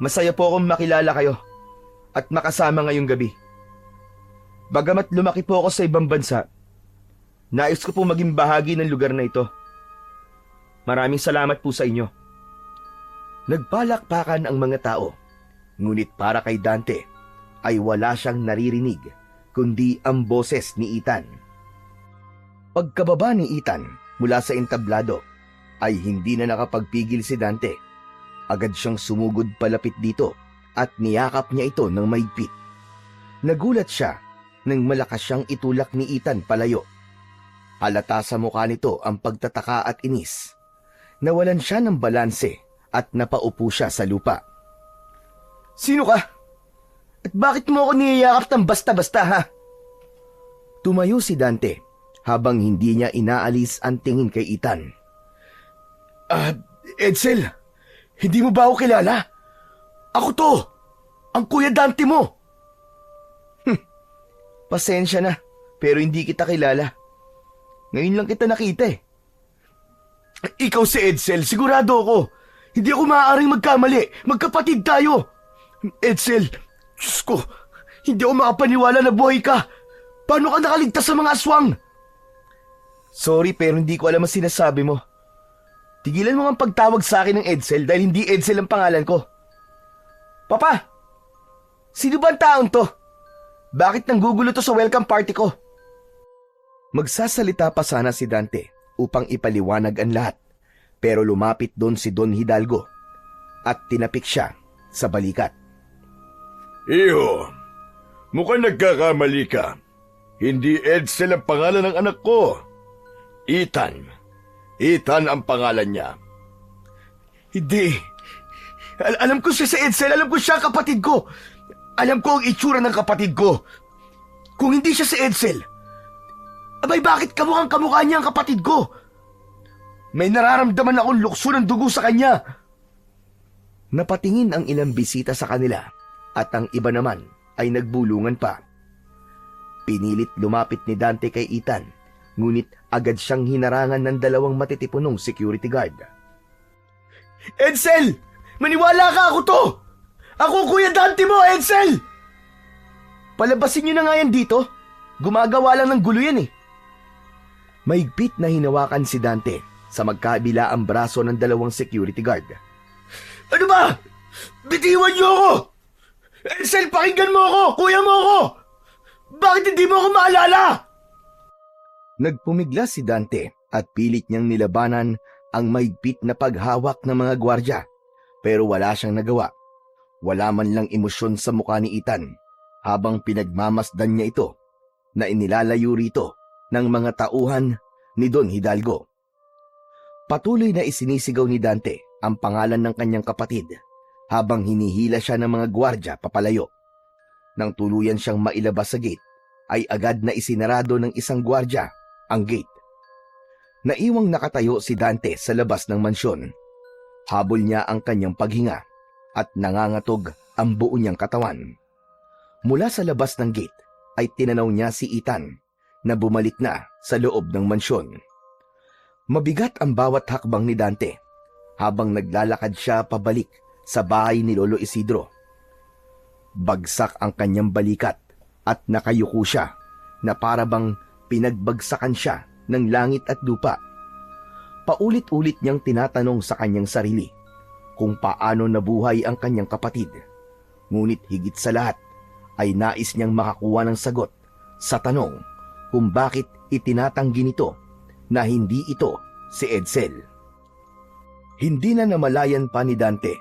Masaya po akong makilala kayo at makasama ngayong gabi. Bagamat lumaki po ako sa ibang bansa, nais ko po maging bahagi ng lugar na ito. Maraming salamat po sa inyo. Nagpalakpakan ang mga tao, ngunit para kay Dante ay wala siyang naririnig kundi ang boses ni Ethan. Pagkababa ni Ethan mula sa entablado ay hindi na nakapagpigil si Dante. Agad siyang sumugod palapit dito at niyakap niya ito ng mahigpit. Nagulat siya nang malakas siyang itulak ni Ethan palayo. Halata sa mukha nito ang pagtataka at inis. Nawalan siya ng balanse at napaupo siya sa lupa. Sino ka? At bakit mo ako niyayakap ng basta-basta, ha? Tumayo si Dante habang hindi niya inaalis ang tingin kay Ethan. Edsel, hindi mo ba ako kilala? Ako to, ang Kuya Dante mo. Pasensya na, pero hindi kita kilala. Ngayon lang kita nakita eh. Ikaw si Edsel, sigurado ako. Hindi ako maaaring magkamali. Magkapatid tayo. Edsel, Diyos ko, hindi ako makapaniwala na buhay ka. Paano ka nakaligtas sa mga aswang? Sorry pero hindi ko alam ang sinasabi mo. Tigilan mo ang pagtawag sa akin ng Edsel dahil hindi Edsel ang pangalan ko. Papa, sino ba ang taong to? Bakit nanggugulo to sa welcome party ko? Magsasalita pa sana si Dante upang ipaliwanag ang lahat, pero lumapit doon si Don Hidalgo at tinapik siya sa balikat. Iho, mukhang nagkakamali ka. Hindi Edsel ang pangalan ng anak ko. Ethan. Ethan ang pangalan niya. Hindi. Alam ko siya si Edsel. Alam ko siya kapatid ko. Alam ko ang itsura ng kapatid ko. Kung hindi siya si Edsel, abay bakit kamukhang kamukha niya ang kapatid ko? May nararamdaman akong lukso ng dugo sa kanya. Napatingin ang ilang bisita sa kanila at ang iba naman ay nagbulungan pa. Pinilit lumapit ni Dante kay Ethan, ngunit agad siyang hinarangan ng dalawang matitipunong security guard. Edsel! Maniwala ka, ako to! Ako Kuya Dante mo, Edsel! Palabasin niyo na nga yan dito. Gumagawa lang ng gulo yan eh. Mahigpit na hinawakan si Dante sa magkabila ang braso ng dalawang security guard. Ano ba? Bitiwan niyo ako! Edsel, pakinggan mo ako! Kuya mo ako! Bakit hindi mo ako maalala? Nagpumigla si Dante at pilit niyang nilabanan ang mahigpit na paghawak ng mga gwardya, pero wala siyang nagawa. Wala man lang emosyon sa mukha ni Ethan habang pinagmamasdan niya ito na inilalayo rito ng mga tauhan ni Don Hidalgo. Patuloy na isinisigaw ni Dante ang pangalan ng kanyang kapatid habang hinihila siya ng mga gwardya papalayo. Nang tuluyan siyang mailabas sa gate, ay agad na isinarado ng isang gwardya ang gate. Naiwang nakatayo si Dante sa labas ng mansyon. Habol niya ang kanyang paghinga at nangangatog ang buo niyang katawan. Mula sa labas ng gate ay tinanaw niya si Ethan na bumalik na sa loob ng mansyon. Mabigat ang bawat hakbang ni Dante habang naglalakad siya pabalik sa bahay ni Lolo Isidro. Bagsak ang kanyang balikat at nakayuko siya na para bang pinagbagsakan siya ng langit at lupa. Paulit-ulit niyang tinatanong sa kanyang sarili kung paano nabuhay ang kanyang kapatid. Ngunit higit sa lahat ay nais niyang makakuha ng sagot sa tanong kung bakit itinatanggi nito na hindi ito si Edsel. Hindi na namalayan pa ni Dante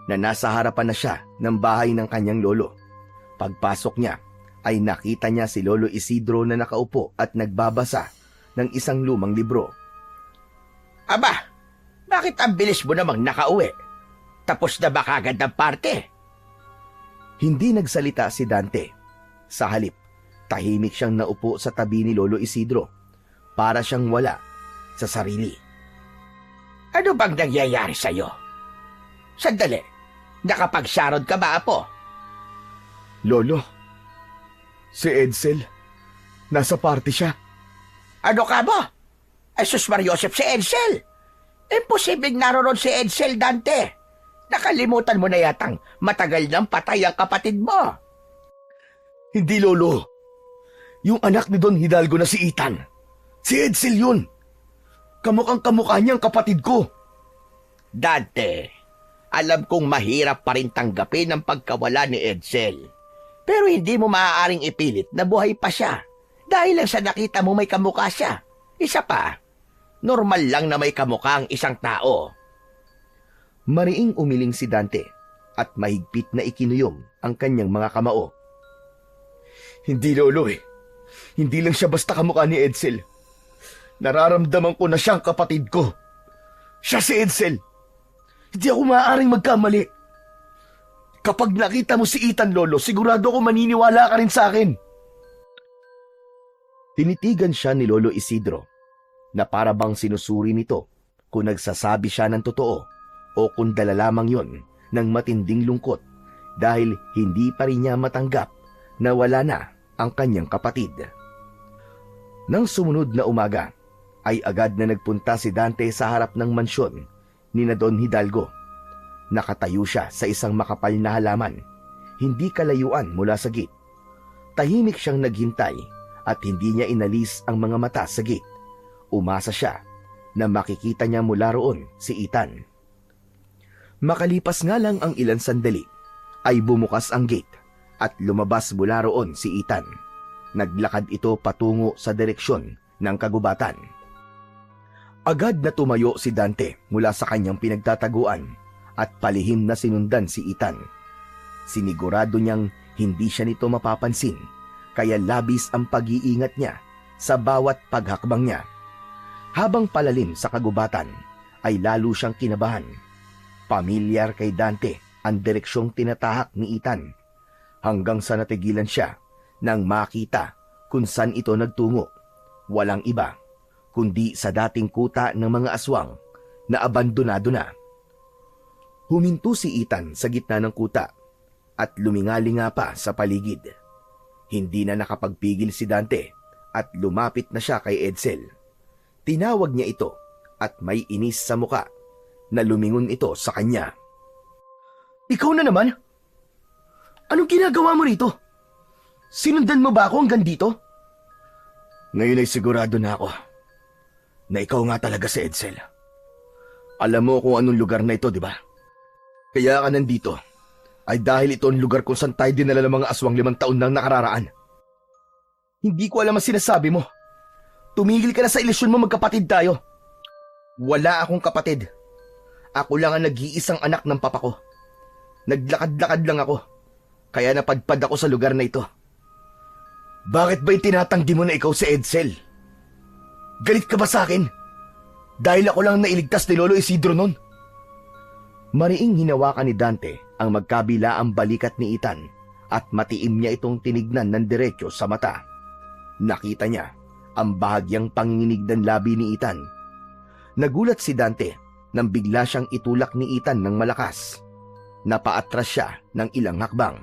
na nasa harapan na siya ng bahay ng kanyang lolo. Pagpasok niya ay nakita niya si Lolo Isidro na nakaupo at nagbabasa ng isang lumang libro. Aba, bakit ang bilis mo namang nakauwi? Tapos na ba kagad ang parte? Hindi nagsalita si Dante. Sa halip, tahimik siyang naupo sa tabi ni Lolo Isidro para siyang wala sa sarili. Ano bang nangyayari sa'yo? Sandali, nakapagsarod ka ba, Apo? Lolo, si Edsel, nasa party siya. Ano ka ba? Ay sus Mariosep, si Edsel! Imposibleng naroon si Edsel, Dante. Nakalimutan mo na yatang matagal nang patay ang kapatid mo. Hindi, Lolo. Yung anak ni Don Hidalgo na si Ethan. Si Edsel yun. Kamukhang kamukha niya ang kapatid ko. Dante, alam kong mahirap pa rin tanggapin ang pagkawala ni Edsel. Pero hindi mo maaaring ipilit na buhay pa siya dahil lang sa nakita mo may kamukha siya. Isa pa, normal lang na may kamukha ang isang tao. Mariing umiling si Dante at mahigpit na ikinuyom ang kanyang mga kamao. Hindi, Lolo eh. Hindi lang siya basta kamukha ni Edsel. Nararamdaman ko na siyang kapatid ko. Siya si Edsel. Hindi ako maaaring magkamali. Kapag nakita mo si Ethan, Lolo, sigurado ako maniniwala ka rin sa akin. Tinitigan siya ni Lolo Isidro na para bang sinusuri nito kung nagsasabi siya ng totoo o kung dala lamang yon ng matinding lungkot dahil hindi pa rin niya matanggap na wala na ang kanyang kapatid. Nang sumunod na umaga, ay agad na nagpunta si Dante sa harap ng mansyon ni na Don Hidalgo. Nakatayo siya sa isang makapal na halaman, hindi kalayuan mula sa gate. Tahimik siyang naghintay at hindi niya inalis ang mga mata sa gate. Umasa siya na makikita niya mula roon si Ethan. Makalipas nga lang ang ilang sandali, ay bumukas ang gate at lumabas mula roon si Ethan. Naglakad ito patungo sa direksyon ng kagubatan. Agad na tumayo si Dante mula sa kanyang pinagtataguan at palihim na sinundan si Ethan. Sinigurado niyang hindi siya nito mapapansin, kaya labis ang pag-iingat niya sa bawat paghakbang niya. Habang palalim sa kagubatan, ay lalo siyang kinabahan. Pamilyar kay Dante ang direksyong tinatahak ni Ethan, hanggang sa natigilan siya nang makita kung saan ito nagtungo. Walang iba kundi sa dating kuta ng mga aswang na abandonado na. Huminto si Ethan sa gitna ng kuta at lumingalinga pa sa paligid. Hindi na nakapagpigil si Dante at lumapit na siya kay Edsel. Tinawag niya ito at may inis sa muka na lumingon ito sa kanya. Ikaw na naman? Anong ginagawa mo rito? Sinundan mo ba ako hanggang dito? Ngayon ay sigurado na ako na ikaw nga talaga si Edsel. Alam mo kung anong lugar na ito, di ba? Kaya ka nandito ay dahil ito ang lugar kung saan tayo dinala ng mga aswang 5 taon nang nakararaan. Hindi ko alam ang sinasabi mo. Tumigil ka na sa ilusyon mo, magkapatid tayo. Wala akong kapatid. Ako lang ang nag-iisang anak ng papa ko. Naglakad-lakad lang ako, kaya napadpad ako sa lugar na ito. Bakit ba itinatanggi mo na ikaw si Edsel? Galit ka ba sa akin? Dahil ako lang nailigtas ni Lolo Isidro nun. Mariing hinawakan ni Dante ang magkabilaang balikat ni Ethan at matiim niya itong tinignan ng diretso sa mata. Nakita niya ang bahagyang panginginig ng labi ni Ethan. Nagulat si Dante nang bigla siyang itulak ni Ethan ng malakas. Napaatras siya ng ilang hakbang.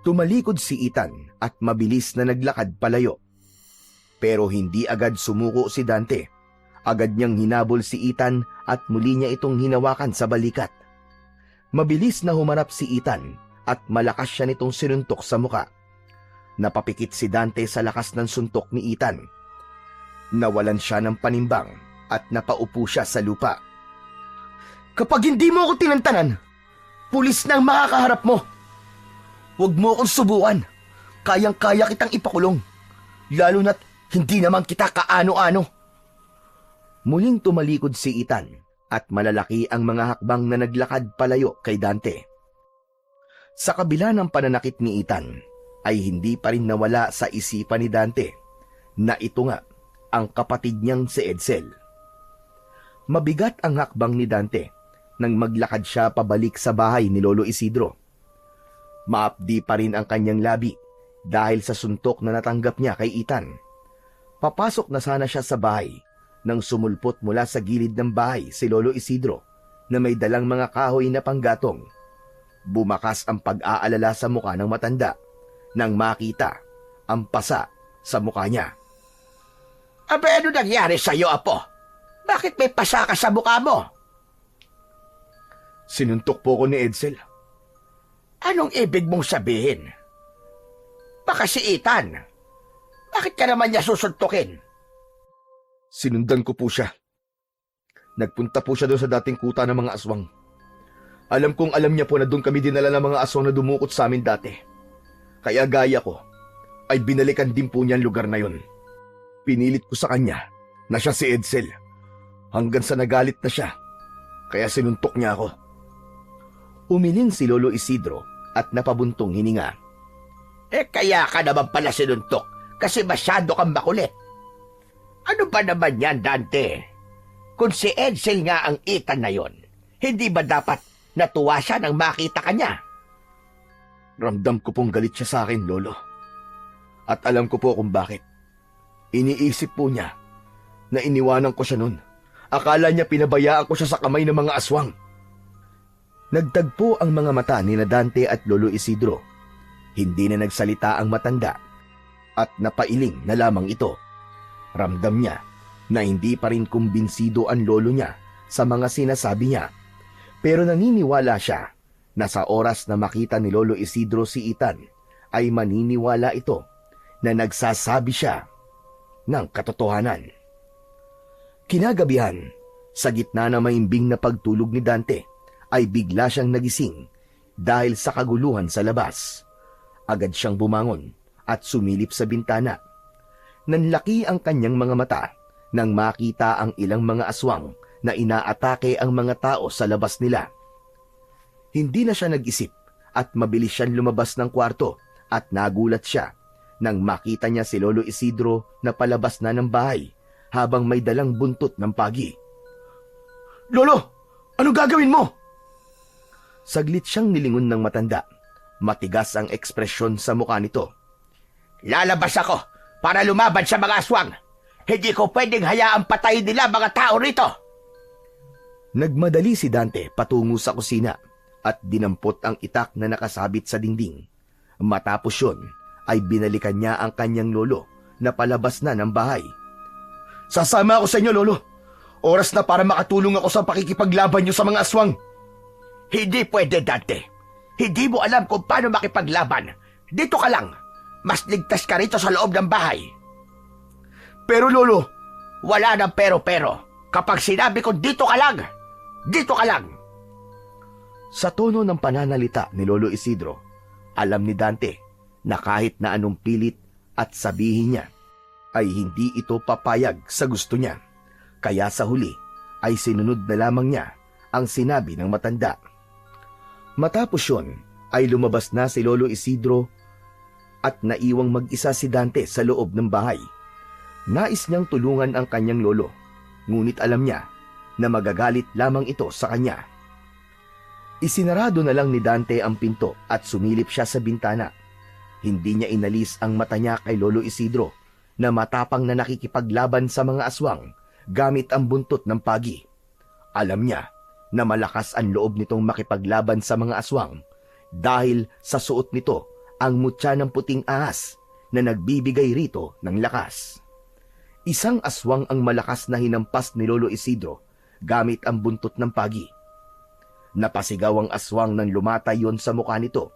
Tumalikod si Ethan at mabilis na naglakad palayo. Pero hindi agad sumuko si Dante. Agad niyang hinabol si Ethan at muli niya itong hinawakan sa balikat. Mabilis na humarap si Ethan at malakas siya nitong sinuntok sa muka. Napapikit si Dante sa lakas ng suntok ni Ethan. Nawalan siya ng panimbang at napaupo siya sa lupa. Kapag hindi mo ako tinantanan, pulis na ang makakaharap mo. Huwag mo akong subukan. Kayang-kaya kitang ipakulong. Lalo na't hindi naman kita kaano-ano. Muling tumalikod si Ethan at malalaki ang mga hakbang na naglakad palayo kay Dante. Sa kabila ng pananakit ni Ethan, ay hindi pa rin nawala sa isipan ni Dante na ito nga ang kapatid niyang si Edsel. Mabigat ang hakbang ni Dante nang maglakad siya pabalik sa bahay ni Lolo Isidro. Maapdi pa rin ang kanyang labi dahil sa suntok na natanggap niya kay Ethan. Papasok na sana siya sa bahay nang sumulpot mula sa gilid ng bahay si Lolo Isidro na may dalang mga kahoy na panggatong. Bumakas ang pag-aalala sa mukha ng matanda nang makita ang pasa sa mukha niya. Abe, ano nangyari sa'yo, Apo? Bakit may pasa ka sa mukha mo? Sinuntok po ko ni Edsel. Anong ibig mong sabihin? Baka si Ethan. Bakit ka naman niya susuntukin? Sinundan ko po siya. Nagpunta po siya doon sa dating kuta ng mga aswang. Alam kong alam niya po na doon kami dinala ng mga aswang na dumukot sa amin dati. Kaya gaya ko, ay binalikan din po niya ang lugar na yon. Pinilit ko sa kanya na siya si Edsel. Hanggang sa nagalit na siya, kaya sinuntok niya ako. Umiling si Lolo Isidro at napabuntong hininga. Kaya ka naman pala sinuntok kasi masyado kang makulit. Ano ba naman yan, Dante? Kung si Edsel nga ang Ethan na yon, hindi ba dapat natuwa siya nang makita ka niya? Ramdam ko pong galit siya sa akin, Lolo. At alam ko po kung bakit. Iniisip po niya na iniwanan ko siya nun. Akala niya pinabayaan ko siya sa kamay ng mga aswang. Nagtagpo ang mga mata ni Dante at Lolo Isidro. Hindi na nagsalita ang matanda at napailing na lamang ito. Ramdam niya na hindi pa rin kumbinsido ang lolo niya sa mga sinasabi niya. Pero naniniwala siya na sa oras na makita ni Lolo Isidro si Ethan, ay maniniwala ito na nagsasabi siya ng katotohanan. Kinagabihan, sa gitna na maimbing na pagtulog ni Dante, ay bigla siyang nagising dahil sa kaguluhan sa labas. Agad siyang bumangon at sumilip sa bintana. Nanlaki ang kanyang mga mata nang makita ang ilang mga aswang na inaatake ang mga tao sa labas nila. Hindi na siya nag-isip at mabilis siyang lumabas ng kwarto at nagulat siya nang makita niya si Lolo Isidro na palabas na ng bahay habang may dalang buntot ng pagi. Lolo, anong gagawin mo? Saglit siyang nilingon ng matanda. Matigas ang ekspresyon sa mukha nito. Lalabas ako para lumaban sa mga aswang. Hindi ko pwedeng hayaang patayin nila mga tao rito. Nagmadali si Dante patungo sa kusina at dinampot ang itak na nakasabit sa dingding. Matapos yun, ay binalikan niya ang kanyang lolo na palabas na ng bahay. Sasama ako sa inyo, Lolo. Oras na para makatulong ako sa pakikipaglaban niyo sa mga aswang. Hindi pwede, Dante. Hindi mo alam kung paano makipaglaban. Dito ka lang. Mas ligtas ka rito sa loob ng bahay. Pero, Lolo, Wala nang pero-pero. Kapag sinabi ko dito ka lang, dito ka lang. Sa tono ng pananalita ni Lolo Isidro, alam ni Dante na kahit na anong pilit at sabihin niya, ay hindi ito papayag sa gusto niya. Kaya sa huli ay sinunod na lamang niya ang sinabi ng matanda. Matapos yun ay lumabas na si Lolo Isidro at naiwang mag-isa si Dante sa loob ng bahay. Nais niyang tulungan ang kanyang lolo, ngunit alam niya na magagalit lamang ito sa kanya. Isinarado na lang ni Dante ang pinto at sumilip siya sa bintana. Hindi niya inalis ang mata niya kay Lolo Isidro na matapang na nakikipaglaban sa mga aswang gamit ang buntot ng pagi. Alam niya na malakas ang loob nitong makipaglaban sa mga aswang dahil sa suot nito ang mutya ng puting ahas na nagbibigay rito ng lakas. Isang aswang ang malakas na hinampas ni Lolo Isidro gamit ang buntot ng pagi. Napasigaw ang aswang nang lumatay yon sa mukha nito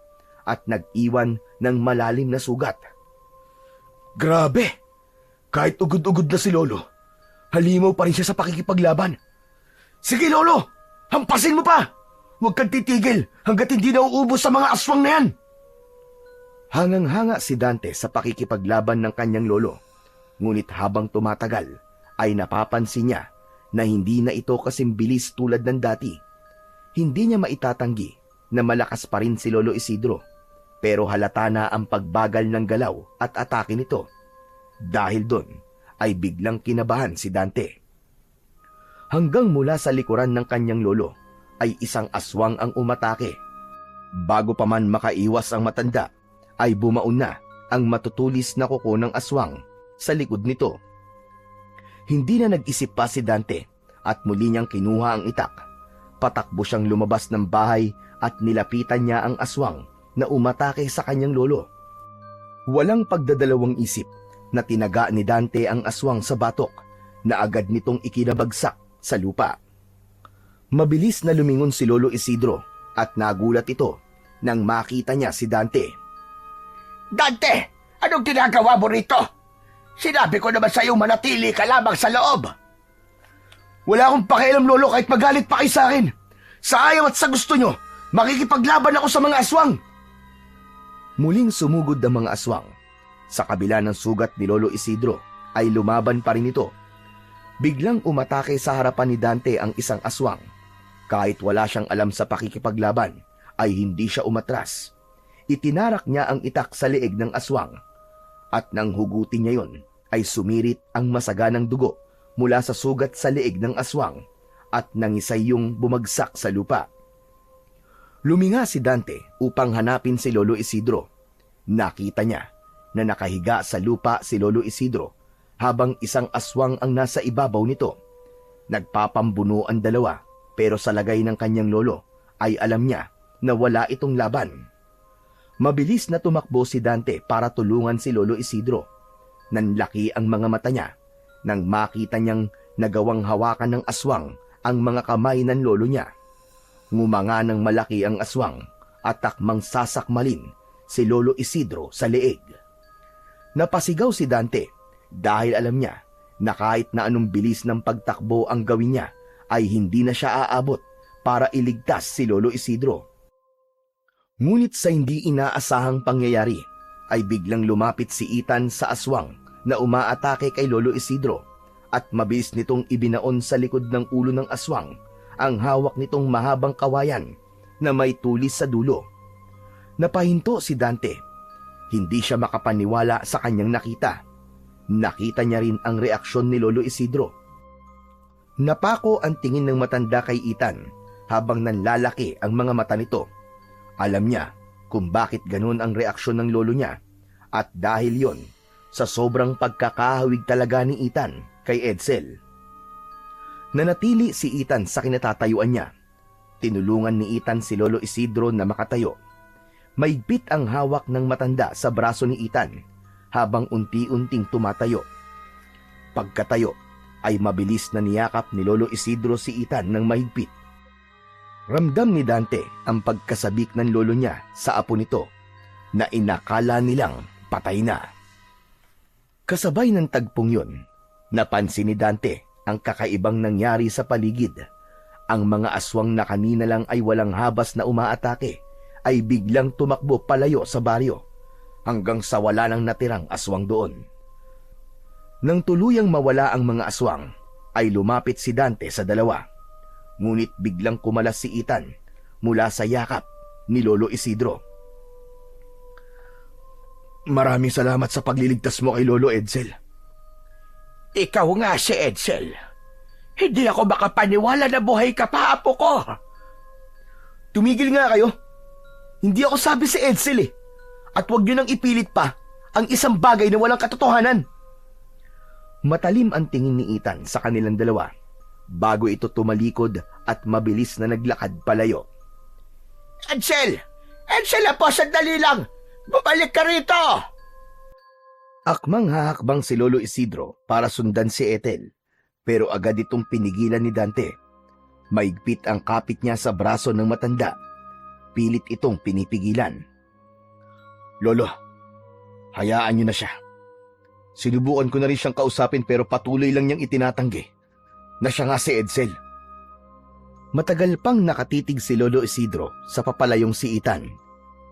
at nag-iwan ng malalim na sugat. grabe! Kahit ugod-ugod na si Lolo, halimaw pa rin siya sa pakikipaglaban. Sige, Lolo! Hampasin mo pa! Huwag kang titigil hanggat hindi nauubos sa mga aswang na yan! Hangang-hanga si Dante sa pakikipaglaban ng kanyang lolo. Ngunit habang tumatagal, ay napapansin niya na hindi na ito kasing bilis tulad ng dati. Hindi niya maitatanggi na malakas pa rin si Lolo Isidro, pero halata na ang pagbagal ng galaw at atake nito. Dahil doon, ay biglang kinabahan si Dante. Hanggang mula sa likuran ng kanyang lolo, ay isang aswang ang umatake. Bago pa man makaiwas ang matanda, ay bumaon na ang matutulis na kuko ng aswang sa likod nito. Hindi na nag-isip pa si Dante at muli niyang kinuha ang itak. Patakbo siyang lumabas ng bahay at nilapitan niya ang aswang na umatake sa kanyang lolo. Walang pagdadalawang isip na tinaga ni Dante ang aswang sa batok na agad nitong ikinabagsak sa lupa. Mabilis na lumingon si Lolo Isidro at nagulat ito nang makita niya si Dante. Dante! Anong ginagawa mo rito? Sinabi ko naman sa'yo manatili ka lamang sa loob. Wala akong pakialam, Lolo, kahit magalit pa kayo sa akin. Sa ayaw at sa gusto nyo, makikipaglaban ako sa mga aswang. Muling sumugod ang mga aswang. Sa kabila ng sugat ni Lolo Isidro, ay lumaban pa rin ito. Biglang umatake sa harapan ni Dante ang isang aswang. Kahit wala siyang alam sa pakikipaglaban, ay hindi siya umatras. Itinarak niya ang itak sa leeg ng aswang. At nang hugutin niya yon, ay sumirit ang masaganang dugo mula sa sugat sa leeg ng aswang at nangisay yung bumagsak sa lupa. Luminga si Dante upang hanapin si Lolo Isidro. Nakita niya na nakahiga sa lupa si Lolo Isidro habang isang aswang ang nasa ibabaw nito. Nagpapambuno ang dalawa pero sa lagay ng kanyang lolo ay alam niya na wala itong laban. Mabilis na tumakbo si Dante para tulungan si Lolo Isidro. Nanlaki ang mga mata niya nang makita niyang nagawang hawakan ng aswang ang mga kamay ng lolo niya. Ngumanga ng malaki ang aswang at takmang sasakmalin si Lolo Isidro sa leeg. Napasigaw si Dante dahil alam niya na kahit na anong bilis ng pagtakbo ang gawin niya ay hindi na siya aabot para iligtas si Lolo Isidro. Ngunit sa hindi inaasahang pangyayari ay biglang lumapit si Ethan sa aswang na umaatake kay Lolo Isidro at mabilis nitong ibinaon sa likod ng ulo ng aswang ang hawak nitong mahabang kawayan na may tulis sa dulo. Napahinto si Dante. Hindi siya makapaniwala sa kanyang nakita. Nakita niya rin ang reaksyon ni Lolo Isidro. Napako ang tingin ng matanda kay Ethan habang nanlalaki ang mga mata nito. Alam niya kung bakit ganun ang reaksyon ng lolo niya at dahil yon sa sobrang pagkakahawig talaga ni Ethan kay Edsel. Nanatili si Ethan sa kinatatayuan niya. Tinulungan ni Ethan si Lolo Isidro na makatayo. Maigpit ang hawak ng matanda sa braso ni Ethan habang unti-unting tumatayo. Pagkatayo ay mabilis na niyakap ni Lolo Isidro si Ethan ng mahigpit. Ramdam ni Dante ang pagkasabik ng lolo niya sa apo nito na inakala nilang patay na. Kasabay ng tagpong yun, napansin ni Dante ang kakaibang nangyari sa paligid. Ang mga aswang na kanina lang ay walang habas na umaatake ay biglang tumakbo palayo sa baryo hanggang sa wala nang natirang aswang doon. Nang tuluyang mawala ang mga aswang, ay lumapit si Dante sa dalawa. Ngunit biglang kumalas si Ethan mula sa yakap ni Lolo Isidro. Maraming salamat sa pagliligtas mo kay Lolo Edsel. Ikaw nga si Edsel. Hindi ako makapaniwala na buhay ka pa, apo ko. Tumigil nga kayo. Hindi ako sabi si Edsel eh. At huwag niyo nang ipilit pa ang isang bagay na walang katotohanan. Matalim ang tingin ni Ethan sa kanilang dalawa bago ito tumalikod at mabilis na naglakad palayo. Edsel! Edsel, apo, sandali lang! Bumalik ka rito! Akmang hahakbang si Lolo Isidro para sundan si Ethel, pero agad itong pinigilan ni Dante. Maigpit ang kapit niya sa braso ng matanda. Pilit itong pinipigilan. Lolo, hayaan niyo na siya. Sinubukan ko na rin siyang kausapin pero patuloy lang niyang itinatanggi na siya nga si Edsel. Matagal pang nakatitig si Lolo Isidro sa papalayong si Ethan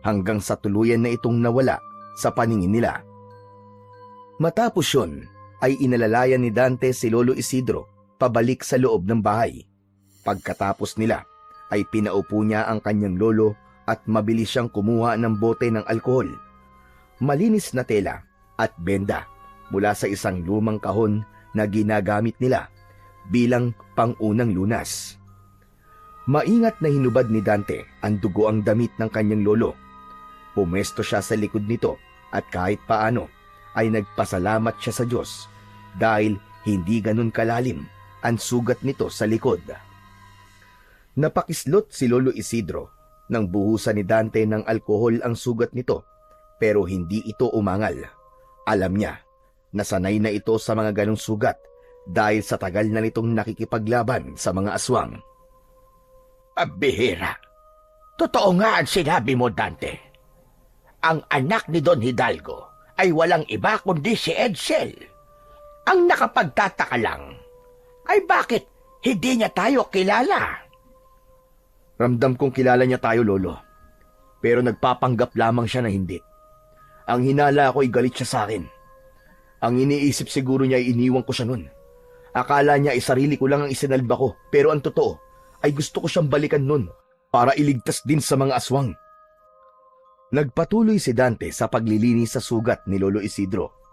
hanggang sa tuluyan na itong nawala sa paningin nila. Matapos yun ay inalalayan ni Dante si Lolo Isidro pabalik sa loob ng bahay. Pagkatapos nila ay pinaupo niya ang kanyang lolo at mabilis siyang kumuha ng bote ng alkohol, malinis na tela at benda mula sa isang lumang kahon na ginagamit nila bilang pangunang lunas. Maingat na hinubad ni Dante ang dugo ang damit ng kanyang lolo. Pumesto siya sa likod nito at kahit paano ay nagpasalamat siya sa Diyos dahil hindi ganun kalalim ang sugat nito sa likod. Napakislot si Lolo Isidro nang buhusan ni Dante ng alkohol ang sugat nito pero hindi ito umangal. Alam niya na sanay na ito sa mga ganong sugat dahil sa tagal na nitong nakikipaglaban sa mga aswang. Pabihira. Totoo nga ang sinabi mo, Dante. Ang anak ni Don Hidalgo ay walang iba kundi si Edsel. Ang nakapagtataka lang ay bakit hindi niya tayo kilala. Ramdam kong kilala niya tayo, Lolo. Pero nagpapanggap lamang siya na hindi. Ang hinala ko ay galit siya sa akin. Ang iniisip siguro niya ay iniwan ko siya nun. Akala niya ay sarili ko lang ang isinalba ko, pero ang totoo ay gusto ko siyang balikan nun para iligtas din sa mga aswang. Nagpatuloy si Dante sa paglilinis sa sugat ni Lolo Isidro.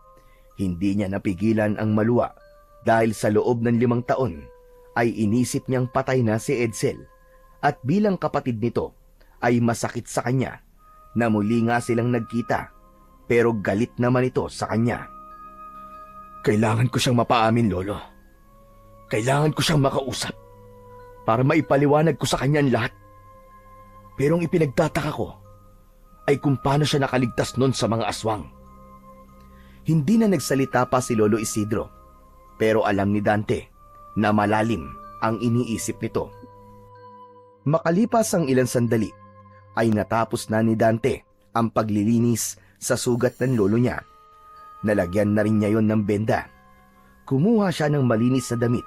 Hindi niya napigilan ang maluwa dahil sa loob ng 5 taon ay inisip niyang patay na si Edsel at bilang kapatid nito ay masakit sa kanya na muli nga silang nagkita pero galit naman ito sa kanya. Kailangan ko siyang mapaamin, Lolo. Kailangan ko siyang makausap para maipaliwanag ko sa kanya ang lahat. Pero ang ipinagtataka ko ay kung paano siya nakaligtas nun sa mga aswang. Hindi na nagsalita pa si Lolo Isidro, pero alam ni Dante na malalim ang iniisip nito. Makalipas ang ilang sandali, ay natapos na ni Dante ang paglilinis sa sugat ng lolo niya. Nalagyan na rin niya yon ng benda. Kumuha siya ng malinis na damit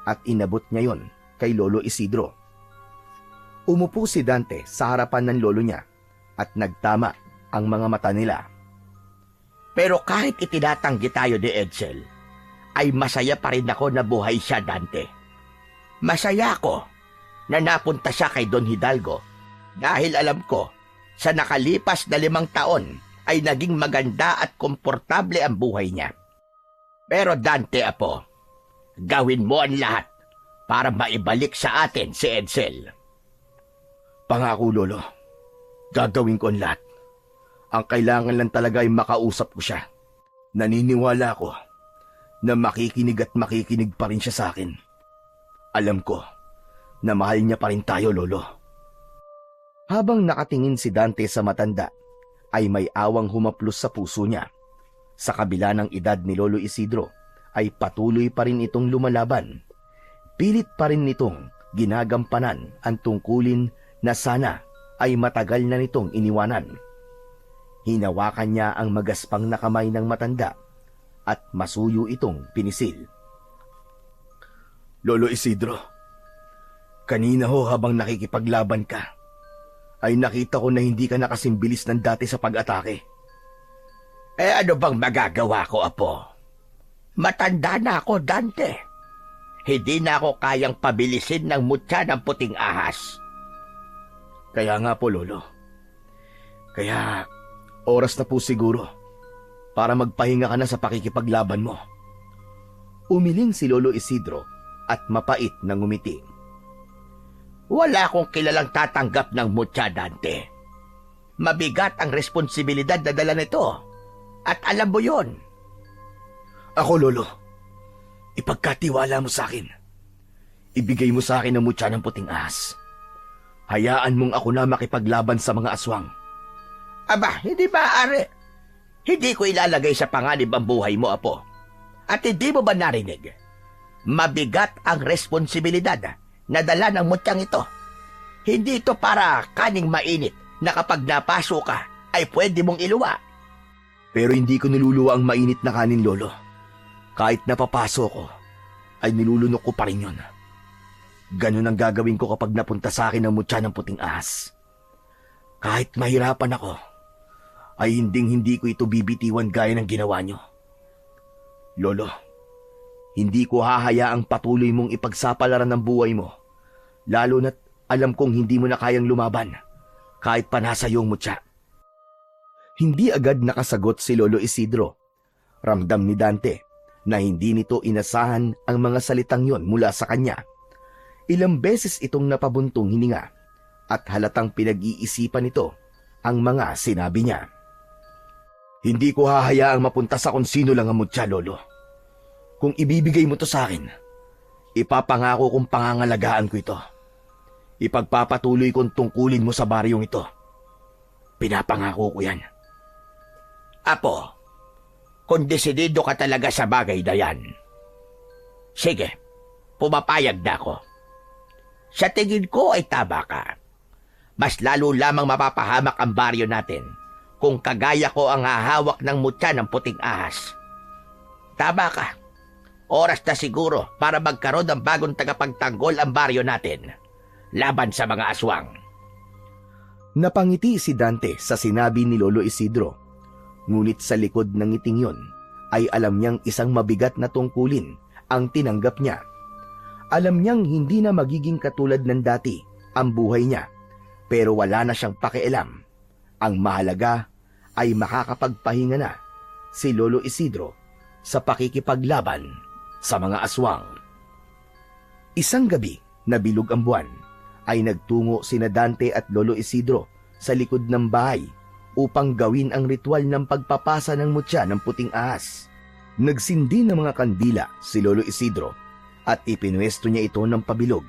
at inabot niya yon kay Lolo Isidro. Umupo si Dante sa harapan ng lolo niya at nagtama ang mga mata nila. Pero kahit itinatanggi tayo ni Edsel, ay masaya pa rin ako na buhay siya, Dante. Masaya ako na napunta siya kay Don Hidalgo dahil alam ko sa nakalipas na 5 taon ay naging maganda at komportable ang buhay niya. Pero Dante, apo, gawin mo ang lahat para maibalik sa atin si Edsel. Pangako, Lolo. Gagawin ko ang lahat. Ang kailangan lang talaga ay makausap ko siya. Naniniwala ako na makikinig at makikinig pa rin siya sa akin. Alam ko na mahal niya pa rin tayo, Lolo. Habang nakatingin si Dante sa matanda, ay may awang humaplos sa puso niya. Sa kabila ng edad ni Lolo Isidro, ay patuloy pa rin itong lumalaban. Pilit pa rin nitong ginagampanan ang tungkulin na sana ay matagal na nitong iniwanan. Hinawakan niya ang magaspang na kamay ng matanda at masuyo itong pinisil. Lolo Isidro, kanina ho habang nakikipaglaban ka, ay nakita ko na hindi ka nakasimbilis ng dati sa pag-atake. Ano bang magagawa ko, apo? Matanda na ako, Dante. Hindi na ako kayang pabilisin ng mutya ng puting ahas. Kaya nga po, Lolo. Kaya oras na po siguro para magpahinga ka na sa pakikipaglaban mo. Umiling si Lolo Isidro at mapait na ngumiti. Wala akong kilalang tatanggap ng mutya, Dante. Mabigat ang responsibilidad na dala nito. At alam mo yon. Ako, Lolo, ipagkatiwala mo sa akin. Ibigay mo sa akin ang mutya ng puting ahas. Hayaan mong ako na makipaglaban sa mga aswang. Aba, hindi maaari. Hindi ko ilalagay sa panganib ang buhay mo, apo. At hindi mo ba narinig? Mabigat ang responsibilidad na dala ng mutyang ito. Hindi ito para kaning mainit na kapag napaso ka ay pwede mong iluwa. Pero hindi ko niluluwa ang mainit na kanin, Lolo. Kahit napapaso ko, ay nilulunok ko pa rin yun. Ganun ang gagawin ko kapag napunta sa akin ang mutya ng puting ahas. Kahit mahirapan ako, ay hindi ko ito bibitiwan gaya ng ginawa nyo. Lolo, hindi ko hahayaang patuloy mong ipagsapalaran ng buhay mo, lalo na't alam kong hindi mo na kayang lumaban, kahit pa nasa iyong mutya. Hindi agad nakasagot si Lolo Isidro. Ramdam ni Dante na hindi nito inasahan ang mga salitang yon mula sa kanya. Ilang beses itong napabuntong hininga at halatang pinag-iisipan nito ang mga sinabi niya. Hindi ko hahayaang mapunta sa kung sino lang ang mutya, Lolo. Kung ibibigay mo to sa akin, ipapangako kong pangangalagaan ko ito. Ipagpapatuloy kong tungkulin mo sa baryong ito. Pinapangako ko yan. Apo, kung desidido ka talaga sa bagay na yan, sige, pumapayag na ako. Sa tingin ko ay tama ka. Mas lalo lamang mapapahamak ang baryo natin kung kagaya ko ang hahawak ng mutya ng puting ahas. Tama ka. Oras na siguro para magkaroon ng bagong tagapagtanggol ang baryo natin laban sa mga aswang. Napangiti si Dante sa sinabi ni Lolo Isidro. Ngunit sa likod ng ngiting yon ay alam niyang isang mabigat na tungkulin ang tinanggap niya. Alam niyang hindi na magiging katulad ng dati ang buhay niya, pero wala na siyang pakialam. Ang mahalaga ay makakapagpahinga na si Lolo Isidro sa pakikipaglaban sa mga aswang. Isang gabi na bilog ang buwan ay nagtungo sina Dante at Lolo Isidro sa likod ng bahay upang gawin ang ritual ng pagpapasa ng mutya ng puting ahas. Nagsindi ng mga kandila si Lolo Isidro at ipinwesto niya ito ng pabilog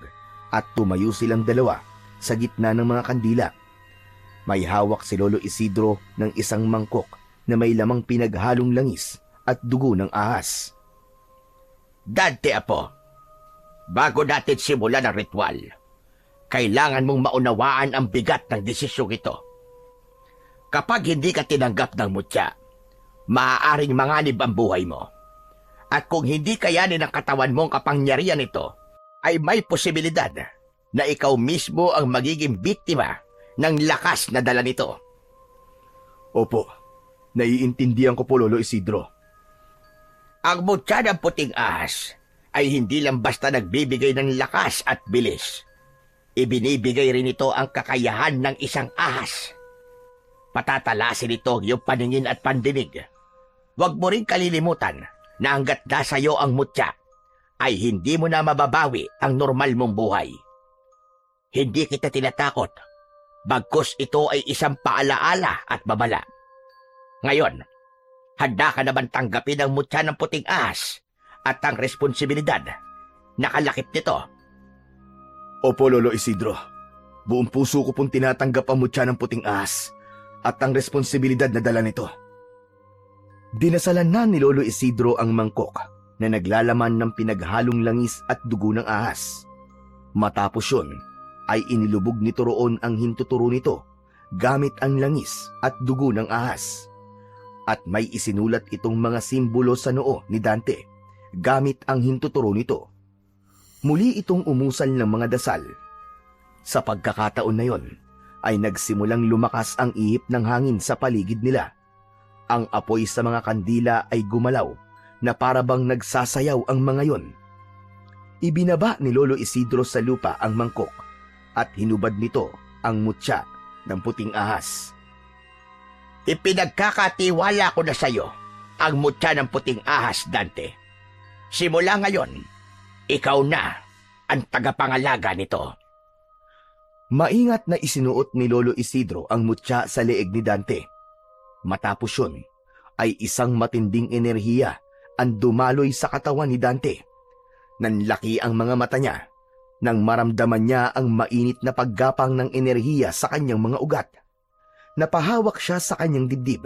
at tumayo silang dalawa sa gitna ng mga kandila. May hawak si Lolo Isidro ng isang mangkok na may lamang pinaghalong langis at dugo ng ahas. Dante, apo, bago natin simulan ang ritual, kailangan mong maunawaan ang bigat ng desisyong ito. Kapag hindi ka tinanggap ng mutya, maaaring manganib ang buhay mo. At kung hindi kayanin ng katawan mo ang kapangyarihan nito, ay may posibilidad na ikaw mismo ang magiging biktima ng lakas na dala nito. Opo, Naiintindihan ko po, Lolo Isidro. Ang mutya ng puting ahas ay hindi lang basta nagbibigay ng lakas at bilis. Ibinibigay rin ito ang kakayahan ng isang ahas. Patatalasin ito yung paningin at pandinig. Huwag mo rin kalilimutan na hanggat nasa iyo ang mutya, ay hindi mo na mababawi ang normal mong buhay. Hindi kita tinatakot, bagkus ito ay isang paalaala at babala. Ngayon, handa ka naman tanggapin ang mutya ng puting ahas at ang responsibilidad na kalakip nito. Opo, Lolo Isidro. Buong puso ko pong tinatanggap ang mutya ng puting ahas at ang responsibilidad na dala nito. Dinasalan na ni Lolo Isidro ang mangkok na naglalaman ng pinaghalong langis at dugo ng ahas. Matapos yun, ay inilubog nito roon ang hintuturo nito gamit ang langis at dugo ng ahas. At may isinulat itong mga simbolo sa noo ni Dante gamit ang hintuturo nito. Muli itong umusal ng mga dasal. Sa pagkakataon na yon, ay nagsimulang lumakas ang ihip ng hangin sa paligid nila. Ang apoy sa mga kandila ay gumalaw na parabang nagsasayaw ang mga yon. Ibinaba ni Lolo Isidro sa lupa ang mangkok at hinubad nito ang mutya ng puting ahas. Ipinagkakatiwala ko na sa iyo ang mutya ng puting ahas, Dante. Simula ngayon, ikaw na ang tagapangalaga nito. Maingat na isinuot ni Lolo Isidro ang mutya sa leeg ni Dante. Matapos yun, ay isang matinding enerhiya ang dumaloy sa katawan ni Dante. Nanlaki ang mga mata niya nang maramdaman niya ang mainit na paggapang ng enerhiya sa kanyang mga ugat. Napahawak siya sa kanyang dibdib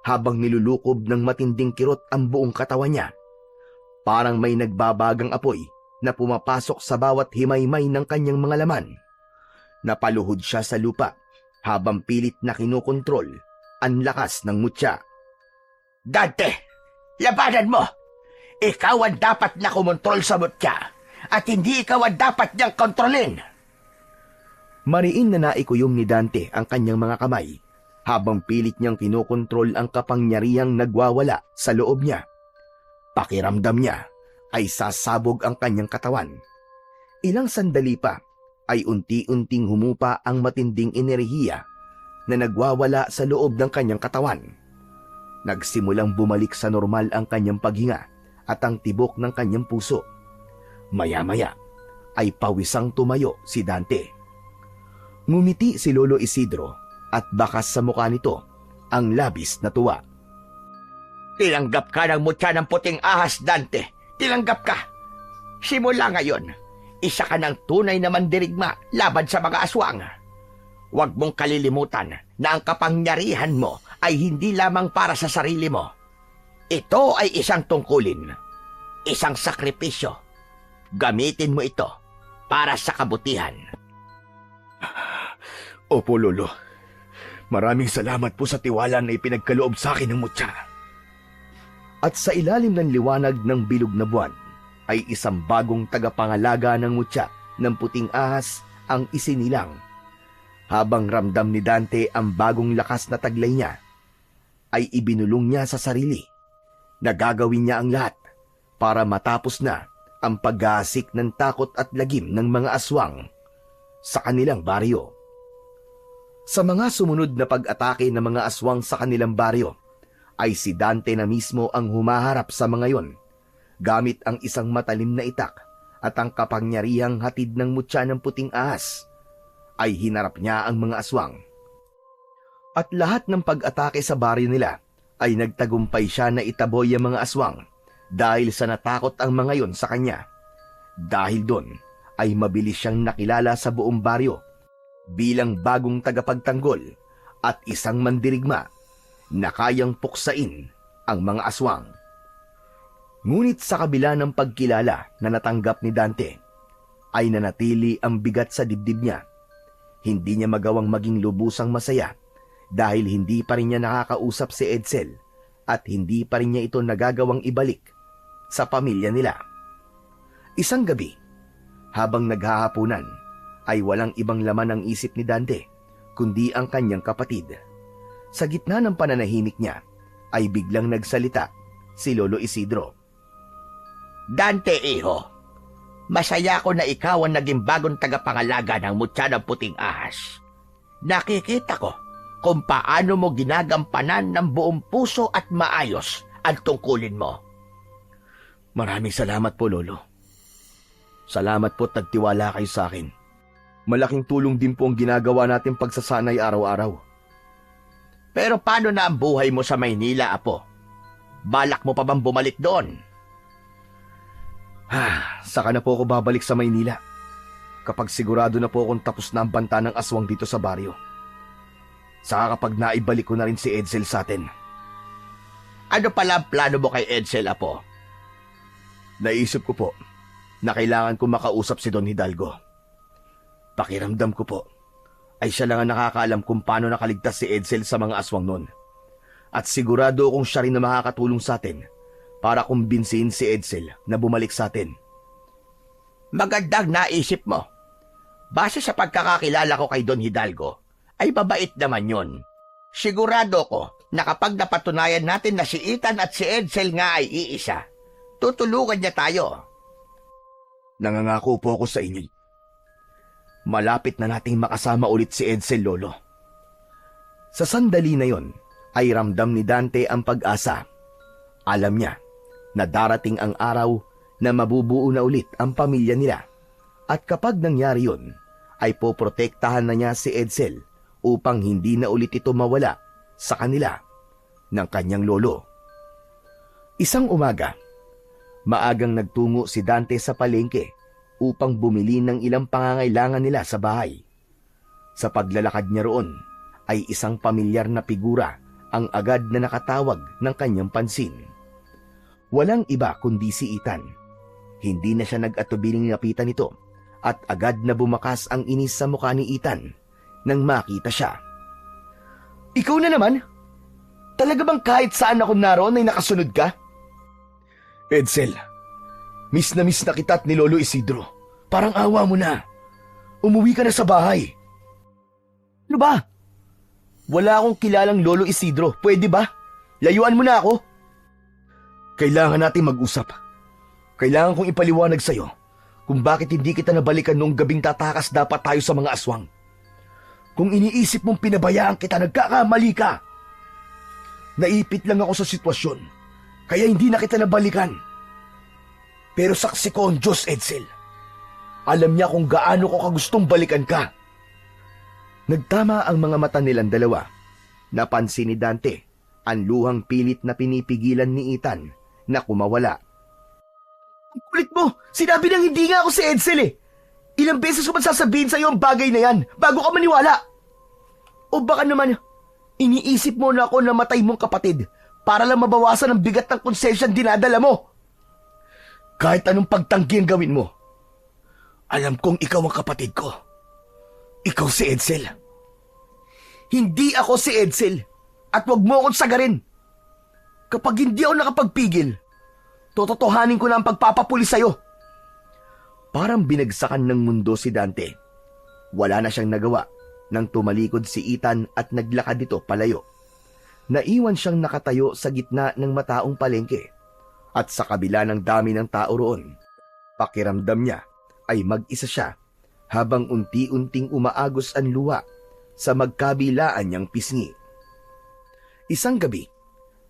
habang nilulukob ng matinding kirot ang buong katawan niya. Parang may nagbabagang apoy na pumapasok sa bawat himaymay ng kanyang mga laman. Napaluhod siya sa lupa habang pilit na kinukontrol ang lakas ng mutya. Dante, labanan mo! Ikaw ang dapat na kumontrol sa mutya at hindi ikaw ang dapat niyang kontrolin. Mariin na naikuyom ni Dante ang kanyang mga kamay habang pilit niyang kinokontrol ang kapangyarihang nagwawala sa loob niya. Pakiramdam niya ay sasabog ang kanyang katawan. Ilang sandali pa ay unti-unting humupa ang matinding enerhiya na nagwawala sa loob ng kanyang katawan. Nagsimulang bumalik sa normal ang kanyang paghinga at ang tibok ng kanyang puso. Maya-maya ay pawisang tumayo si Dante. Ngumiti si Lolo Isidro at bakas sa mukha nito ang labis na tuwa. Tinanggap ka ng mutya ng puting ahas, Dante. Tinanggap ka. Simula ngayon, isa ka ng tunay na mandirigma laban sa mga aswang. Huwag mong kalilimutan na ang kapangyarihan mo ay hindi lamang para sa sarili mo. Ito ay isang tungkulin, isang sakripisyo. Gamitin mo ito para sa kabutihan. Opo, Lolo. Maraming salamat po sa tiwala na ipinagkaloob sa akin ng mutya. At sa ilalim ng liwanag ng bilog na buwan, ay isang bagong tagapangalaga ng mutya ng puting ahas ang isinilang. Habang ramdam ni Dante ang bagong lakas na taglay niya, ay ibinulong niya sa sarili na gagawin niya ang lahat para matapos na ang pag-aasik ng takot at lagim ng mga aswang sa kanilang baryo. Sa mga sumunod na pag-atake ng mga aswang sa kanilang baryo, ay si Dante na mismo ang humaharap sa mga yon, gamit ang isang matalim na itak at ang kapangyarihang hatid ng mutya ng puting ahas, ay hinarap niya ang mga aswang. At lahat ng pag-atake sa baryo nila ay nagtagumpay siya na itaboy ang mga aswang dahil sa natakot ang mga yon sa kanya. Dahil doon ay mabilis siyang nakilala sa buong baryo bilang bagong tagapagtanggol at isang mandirigma na kayang puksain ang mga aswang. Ngunit sa kabila ng pagkilala na natanggap ni Dante, ay nanatili ang bigat sa dibdib niya. Hindi niya magawang maging lubusang masaya dahil hindi pa rin niya nakakausap si Edsel at hindi pa rin niya ito nagagawang ibalik sa pamilya nila. Isang gabi, habang naghahapunan, ay walang ibang laman ang isip ni Dante, kundi ang kanyang kapatid. Sa gitna ng pananahimik niya, ay biglang nagsalita si Lolo Isidro. Dante, iho, masaya ako na ikaw ang naging bagong tagapangalaga ng mutya ng puting ahas. Nakikita ko kung paano mo ginagampanan ng buong puso at maayos ang tungkulin mo. Maraming salamat po, Lolo. Salamat po at nagtiwala kayo sa akin. Malaking tulong din po ang ginagawa natin pagsasanay araw-araw. Pero paano na ang buhay mo sa Maynila, Apo? Balak mo pa bang bumalik doon? Saka na po ako babalik sa Maynila. Kapag sigurado na po akong tapos na ang banta ng aswang dito sa baryo. Saka kapag naibalik ko na rin si Edsel sa atin. Ano pala ang plano mo kay Edsel, Apo? Naisip ko po na kailangan ko makausap si Don Hidalgo. Pakiramdam ko po ay siya lang ang nakakaalam kung paano nakaligtas si Edsel sa mga aswang nun. At sigurado akong siya rin na makakatulong sa atin para kumbinsihin si Edsel na bumalik sa atin. Magandang naisip mo. Base sa pagkakakilala ko kay Don Hidalgo, ay mabait naman yon. Sigurado ko na kapag napatunayan natin na si Ethan at si Edsel nga ay iisa, tutulungan niya tayo. Nangangako po ako sa inyo. Malapit na nating makasama ulit si Edsel, Lolo. Sa sandali na yon, ay ramdam ni Dante ang pag-asa. Alam niya na darating ang araw na mabubuo na ulit ang pamilya nila. At kapag nangyari yon, ay poprotektahan na niya si Edsel upang hindi na ulit ito mawala sa kanila ng kanyang lolo. Isang umaga, maagang nagtungo si Dante sa palengke upang bumili ng ilang pangangailangan nila sa bahay. Sa paglalakad niya roon, ay isang pamilyar na figura ang agad na nakatawag ng kanyang pansin. Walang iba kundi si Ethan. Hindi na siya nag-atubiling lapitan ito at agad na bumakas ang inis sa mukha ni Ethan nang makita siya. Ikaw na naman? Talaga bang kahit saan ako naroon ay nakasunod ka? Edsel, miss na kita at ni Lolo Isidro. Parang awa mo na. Umuwi ka na sa bahay. Ano ba? Wala akong kilalang Lolo Isidro. Pwede ba? Layuan mo na ako. Kailangan natin mag-usap. Kailangan kong ipaliwanag sa'yo kung bakit hindi kita nabalikan noong gabing tatakas dapat tayo sa mga aswang. Kung iniisip mong pinabayaan kita, nagkakamali ka. Naipit lang ako sa sitwasyon, kaya hindi na kita nabalikan. Pero saksi ko ang Diyos, Edsel. Alam niya kung gaano ko kagustong balikan ka. Nagtama ang mga mata nilang dalawa. Napansin ni Dante ang luhang pilit na pinipigilan ni Ethan na kumawala. Ang kulit mo! Sinabi nang hindi nga ako si Edsel eh! Ilang beses ko ba sasabihin sa'yo ang bagay na yan bago ka maniwala? O baka naman, iniisip mo na ako na matay mong kapatid para lang mabawasan ang bigat ng konsensya dinadala mo? Kahit anong pagtanggi ang gawin mo, alam kong ikaw ang kapatid ko. Ikaw si Edsel. Hindi ako si Edsel at wag mo akong sagarin. Kapag hindi ako nakapagpigil, tototohanin ko na ang pagpapapuli sa'yo. Parang binagsakan ng mundo si Dante. Wala na siyang nagawa nang tumalikod si Ethan at naglakad dito palayo. Naiwan siyang nakatayo sa gitna ng mataong palengke at sa kabila ng dami ng tao roon. Pakiramdam niya ay mag-isa siya habang unti-unting umaagos ang luha sa magkabilaan niyang pisngi. Isang gabi,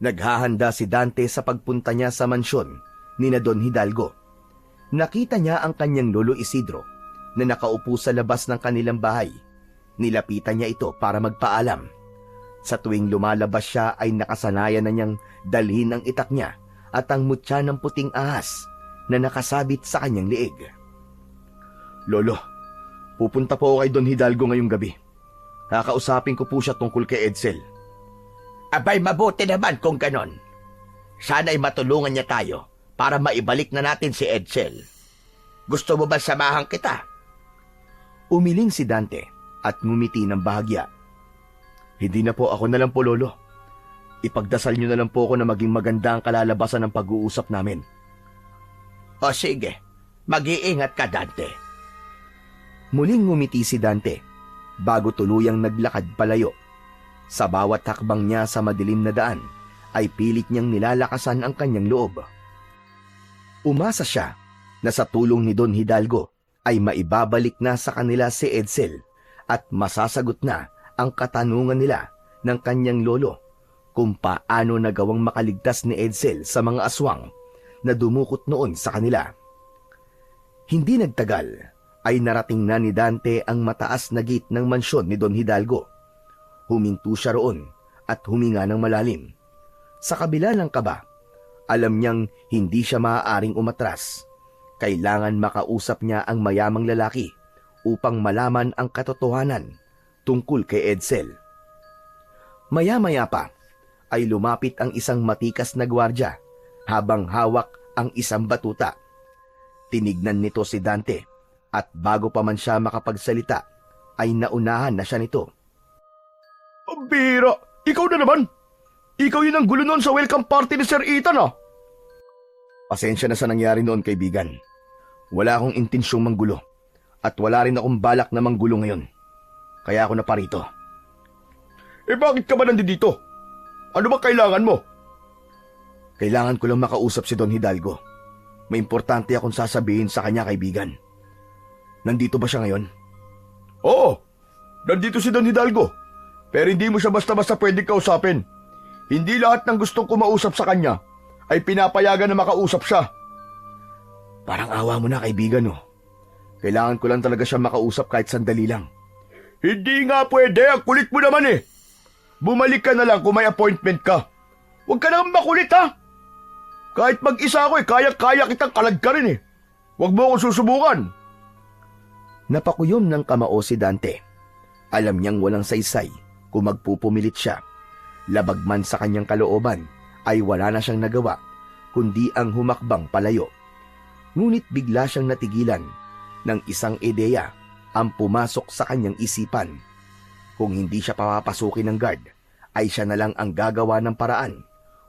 naghahanda si Dante sa pagpunta niya sa mansyon ni na Don Hidalgo. Nakita niya ang kanyang Lolo Isidro na nakaupo sa labas ng kanilang bahay. Nilapitan niya ito para magpaalam. Sa tuwing lumalabas siya ay nakasanayan na niyang dalhin ang itak niya at ang mutya ng puting ahas na nakasabit sa kanyang liig. Lolo, pupunta po ako kay Don Hidalgo ngayong gabi. Kakausapin ko po siya tungkol kay Edsel. Abay, mabuti naman kung ganon. Sana'y matulungan niya tayo para maibalik na natin si Edsel. Gusto mo ba samahan kita? Umiling si Dante at ngumiti ng bahagya. Hindi na po, ako na lang po, Lolo. Ipagdasal niyo na lang po ako na maging maganda ang kalalabasan ng pag-uusap namin. O sige, mag-iingat ka, Dante. Muling ngumiti si Dante bago tuluyang naglakad palayo. Sa bawat hakbang niya sa madilim na daan ay pilit niyang nilalakasan ang kanyang loob. Umasa siya na sa tulong ni Don Hidalgo ay maibabalik na sa kanila si Edsel at masasagot na ang katanungan nila ng kanyang lolo kung paano nagawang makaligtas ni Edsel sa mga aswang na dumukot noon sa kanila. Hindi nagtagal ay narating na ni Dante ang mataas na gate ng mansyon ni Don Hidalgo. Huminto siya roon at huminga ng malalim. Sa kabila ng kaba, alam niyang hindi siya maaaring umatras. Kailangan makausap niya ang mayamang lalaki upang malaman ang katotohanan tungkol kay Edsel. Maya-maya pa ay lumapit ang isang matikas na gwardya habang hawak ang isang batuta. Tinignan nito si Dante at bago pa man siya makapagsalita ay naunahan na siya nito. Ang bira! Ikaw na naman! Ikaw yun ang gulo noon sa welcome party ni Sir Ethan, ah! Pasensya na sa nangyari noon, kaibigan. Wala akong intensyong manggulo at wala rin akong balak na manggulo ngayon. Kaya ako na parito. Eh bakit ka ba nandito? Ano ba kailangan mo? Kailangan ko lang makausap si Don Hidalgo. May importante akong sasabihin sa kanya, kaibigan. Nandito ba siya ngayon? Oo, nandito si Don Hidalgo. Pero hindi mo siya basta-basta pwedeng kausapin. Hindi lahat ng gustong kumausap sa kanya ay pinapayagan na makausap siya. Parang awa mo na, kaibigan, no? Kailangan ko lang talaga siya makausap kahit sandali lang. Hindi nga pwede, ang kulit mo naman eh. Bumalik ka na lang kung may appointment ka. Huwag ka naman makulit, ha? Kahit mag-isa ako kaya-kaya kitang kalagkarin eh. Huwag mo akong susubukan. Napakuyom ng kamao si Dante. Alam niyang walang saysay kung magpupumilit siya. Labag man sa kanyang kalooban ay wala na siyang nagawa kundi ang humakbang palayo. Ngunit bigla siyang natigilan ng isang ideya ang pumasok sa kanyang isipan. Kung hindi siya papapasukin ng guard, ay siya na lang ang gagawa ng paraan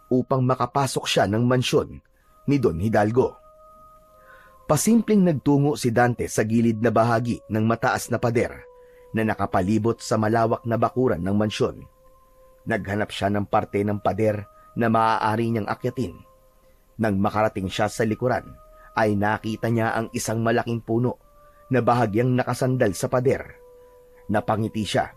upang makapasok siya ng mansyon ni Don Hidalgo. Pasimpleng nagtungo si Dante sa gilid na bahagi ng mataas na pader na nakapalibot sa malawak na bakuran ng mansyon. Naghanap siya ng parte ng pader na maaari niyang akyatin. Nang makarating siya sa likuran, ay nakita niya ang isang malaking puno na bahagyang nakasandal sa pader. Napangiti siya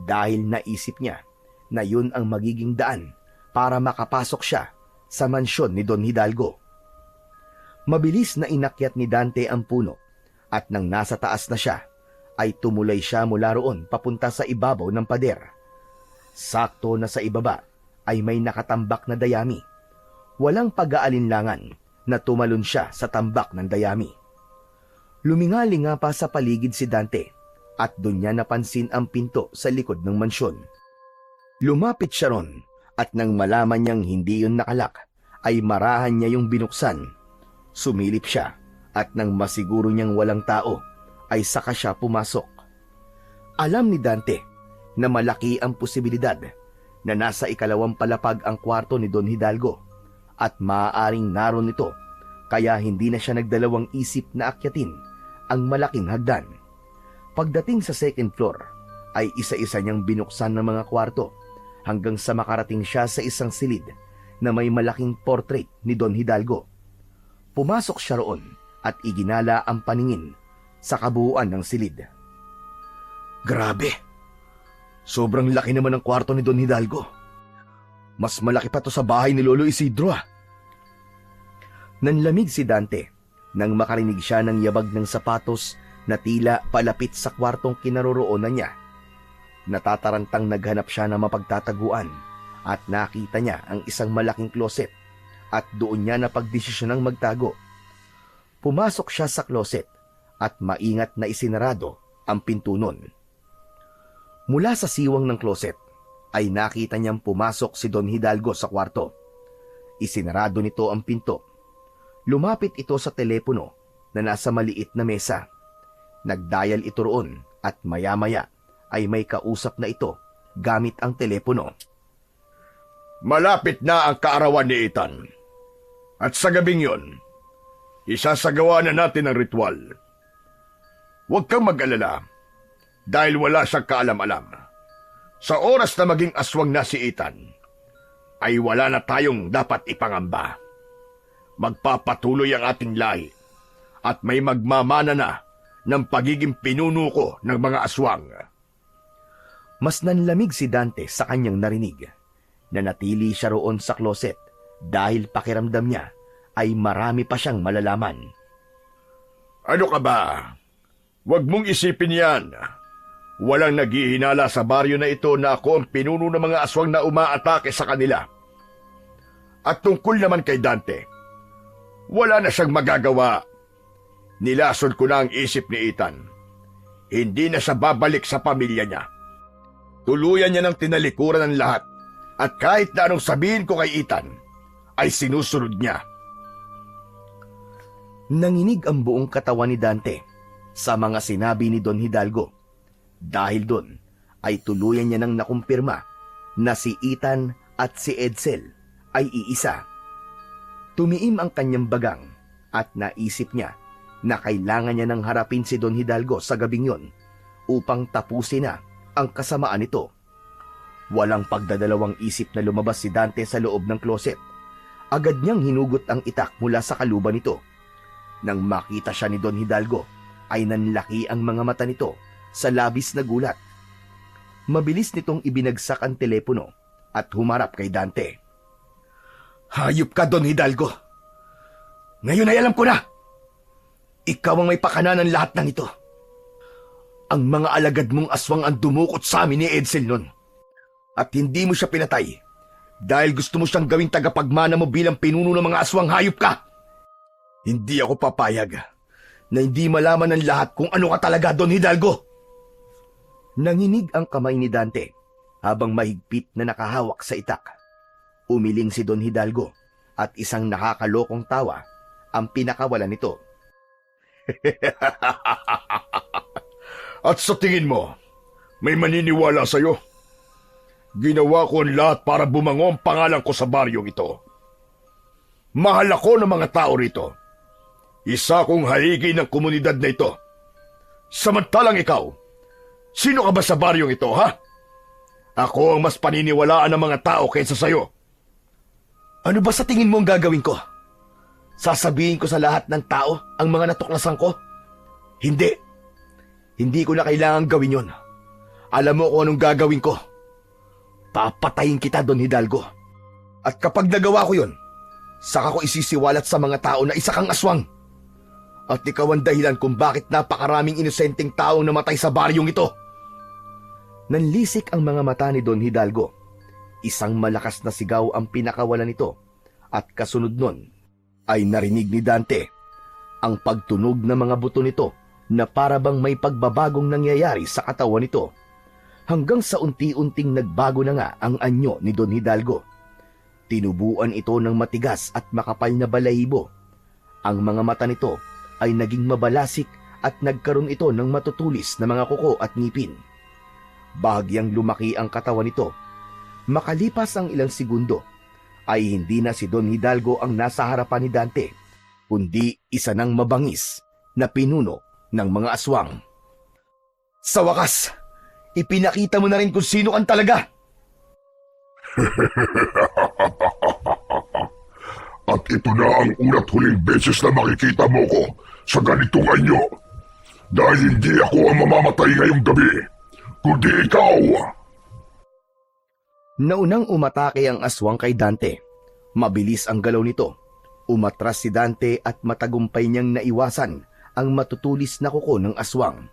dahil naisip niya na yun ang magiging daan para makapasok siya sa mansyon ni Don Hidalgo. Mabilis na inakyat ni Dante ang puno at nang nasa taas na siya, ay tumulay siya mula roon papunta sa ibabaw ng pader. Sakto na sa ibaba ay may nakatambak na dayami. Walang pag-aalinlangan na tumalon siya sa tambak ng dayami. Lumingali nga pa sa paligid si Dante at doon niya napansin ang pinto sa likod ng mansyon. Lumapit siya ron at nang malaman niyang hindi yun nakalak, ay marahan niya yung binuksan. Sumilip siya at nang masiguro niyang walang tao, ay saka siya pumasok. Alam ni Dante na malaki ang posibilidad na nasa ikalawang palapag ang kwarto ni Don Hidalgo at maaaring naroon ito, kaya hindi na siya nagdalawang isip na akyatin ang malaking hagdan. Pagdating sa second floor, ay isa-isa niyang binuksan ng mga kwarto hanggang sa makarating siya sa isang silid na may malaking portrait ni Don Hidalgo. Pumasok siya roon at iginala ang paningin sa kabuuan ng silid. Grabe! Sobrang laki naman ng kwarto ni Don Hidalgo. Mas malaki pa to sa bahay ni Lolo Isidro, ah. Nanlamig si Dante nang makarinig siya ng yabag ng sapatos na tila palapit sa kwartong kinaroroonan niya. Natatarantang naghanap siya ng mapagtataguan at nakita niya ang isang malaking closet at doon niya napagdesisyonang magtago. Pumasok siya sa closet at maingat na isinarado ang pinto nun. Mula sa siwang ng closet ay nakita niyang pumasok si Don Hidalgo sa kwarto. Isinarado nito ang pinto. Lumapit ito sa telepono na nasa maliit na mesa. Nagdial ito roon at maya-maya ay may kausap na ito gamit ang telepono. Malapit na ang kaarawan ni Ethan. At sa gabing yon, isasagawa na natin ang ritual. Huwag kang mag-alala dahil wala siyang kaalam-alam. Sa oras na maging aswang na si Ethan, ay wala na tayong dapat ipangamba. Magpapatuloy ang ating lahi at may magmamana na ng pagiging pinuno ko ng mga aswang. Mas nanlamig si Dante sa kanyang narinig. Nanatili siya roon sa kloset dahil pakiramdam niya ay marami pa siyang malalaman. Ano ka ba? Huwag mong isipin yan. Walang naghihinala sa baryo na ito na ako ang pinuno ng mga aswang na umaatake sa kanila. At tungkol naman kay Dante, wala na siyang magagawa. Nilason ko na ang isip ni Ethan. Hindi na siya babalik sa pamilya niya. Tuluyan niya ng tinalikuran ng lahat. At kahit na anong sabihin ko kay Ethan, ay sinusunod niya. Nanginig ang buong katawan ni Dante sa mga sinabi ni Don Hidalgo. Dahil doon ay tuluyan niya nang nakumpirma na si Ethan at si Edsel ay iisa. Tumiim ang kanyang bagang at naisip niya na kailangan niya nang harapin si Don Hidalgo sa gabing yon upang tapusin na ang kasamaan nito. Walang pagdadalawang isip na lumabas si Dante sa loob ng kloset. Agad niyang hinugot ang itak mula sa kaluban nito. Nang makita siya ni Don Hidalgo, ay nanlaki ang mga mata nito sa labis na gulat. Mabilis nitong ibinagsak ang telepono at humarap kay Dante. "Hayop ka, Don Hidalgo! Ngayon ay alam ko na! Ikaw ang may pakana ng lahat ng ito. Ang mga alagad mong aswang ang dumukot sa amin ni Edsel nun. At hindi mo siya pinatay dahil gusto mo siyang gawing tagapagmana mo bilang pinuno ng mga aswang. Hayop ka! Hindi ako papayag na hindi malaman ng lahat kung ano ka talaga, Don Hidalgo." Nanginig ang kamay ni Dante habang mahigpit na nakahawak sa itak. Umiling si Don Hidalgo at isang nakakalokong tawa ang pinakawalan nito. At sa tingin mo, may maniniwala sa'yo? Ginawa ko ang lahat para bumango ang pangalan ko sa baryong ito. Mahal ako ng mga tao rito. Isa kong haligi ng komunidad na ito. Samantalang ikaw, sino ka ba sa baryong ito, ha? Ako ang mas paniniwalaan ng mga tao kaysa sa'yo. Ano ba sa tingin mo ang gagawin ko? Sasabihin ko sa lahat ng tao ang mga natuklasan ko? Hindi. Hindi ko na kailangan gawin yon. Alam mo kung anong gagawin ko. Papatayin kita, Don Hidalgo. At kapag nagawa ko yon, saka ko isisiwalat sa mga tao na isa kang aswang. At ikaw ang dahilan kung bakit napakaraming inosenteng taong namatay sa baryong ito. Nanlisik ang mga mata ni Don Hidalgo. Isang malakas na sigaw ang pinakawalan nito. At kasunod nun ay narinig ni Dante ang pagtunog ng mga buto nito na parabang may pagbabagong nangyayari sa katawan nito. Hanggang sa unti-unting nagbago na nga ang anyo ni Don Hidalgo. Tinubuan ito ng matigas at makapal na balahibo. Ang mga mata nito ay naging mabalasik at nagkaroon ito ng matutulis na mga kuko at ngipin. Bahagyang lumaki ang katawan nito. Makalipas ang ilang segundo, ay hindi na si Don Hidalgo ang nasa harapan ni Dante, kundi isa ng mabangis na pinuno ng mga aswang. Sa wakas, ipinakita mo na rin kung sino kang talaga. At ito na ang una't huling beses na makikita mo ko sa ganitong anyo. Dahil hindi ako ang mamamatay ngayong gabi, kundi ikaw. Naunang umatake ang aswang kay Dante. Mabilis ang galaw nito. Umatras si Dante at matagumpay niyang naiwasan ang matutulis na kuko ng aswang.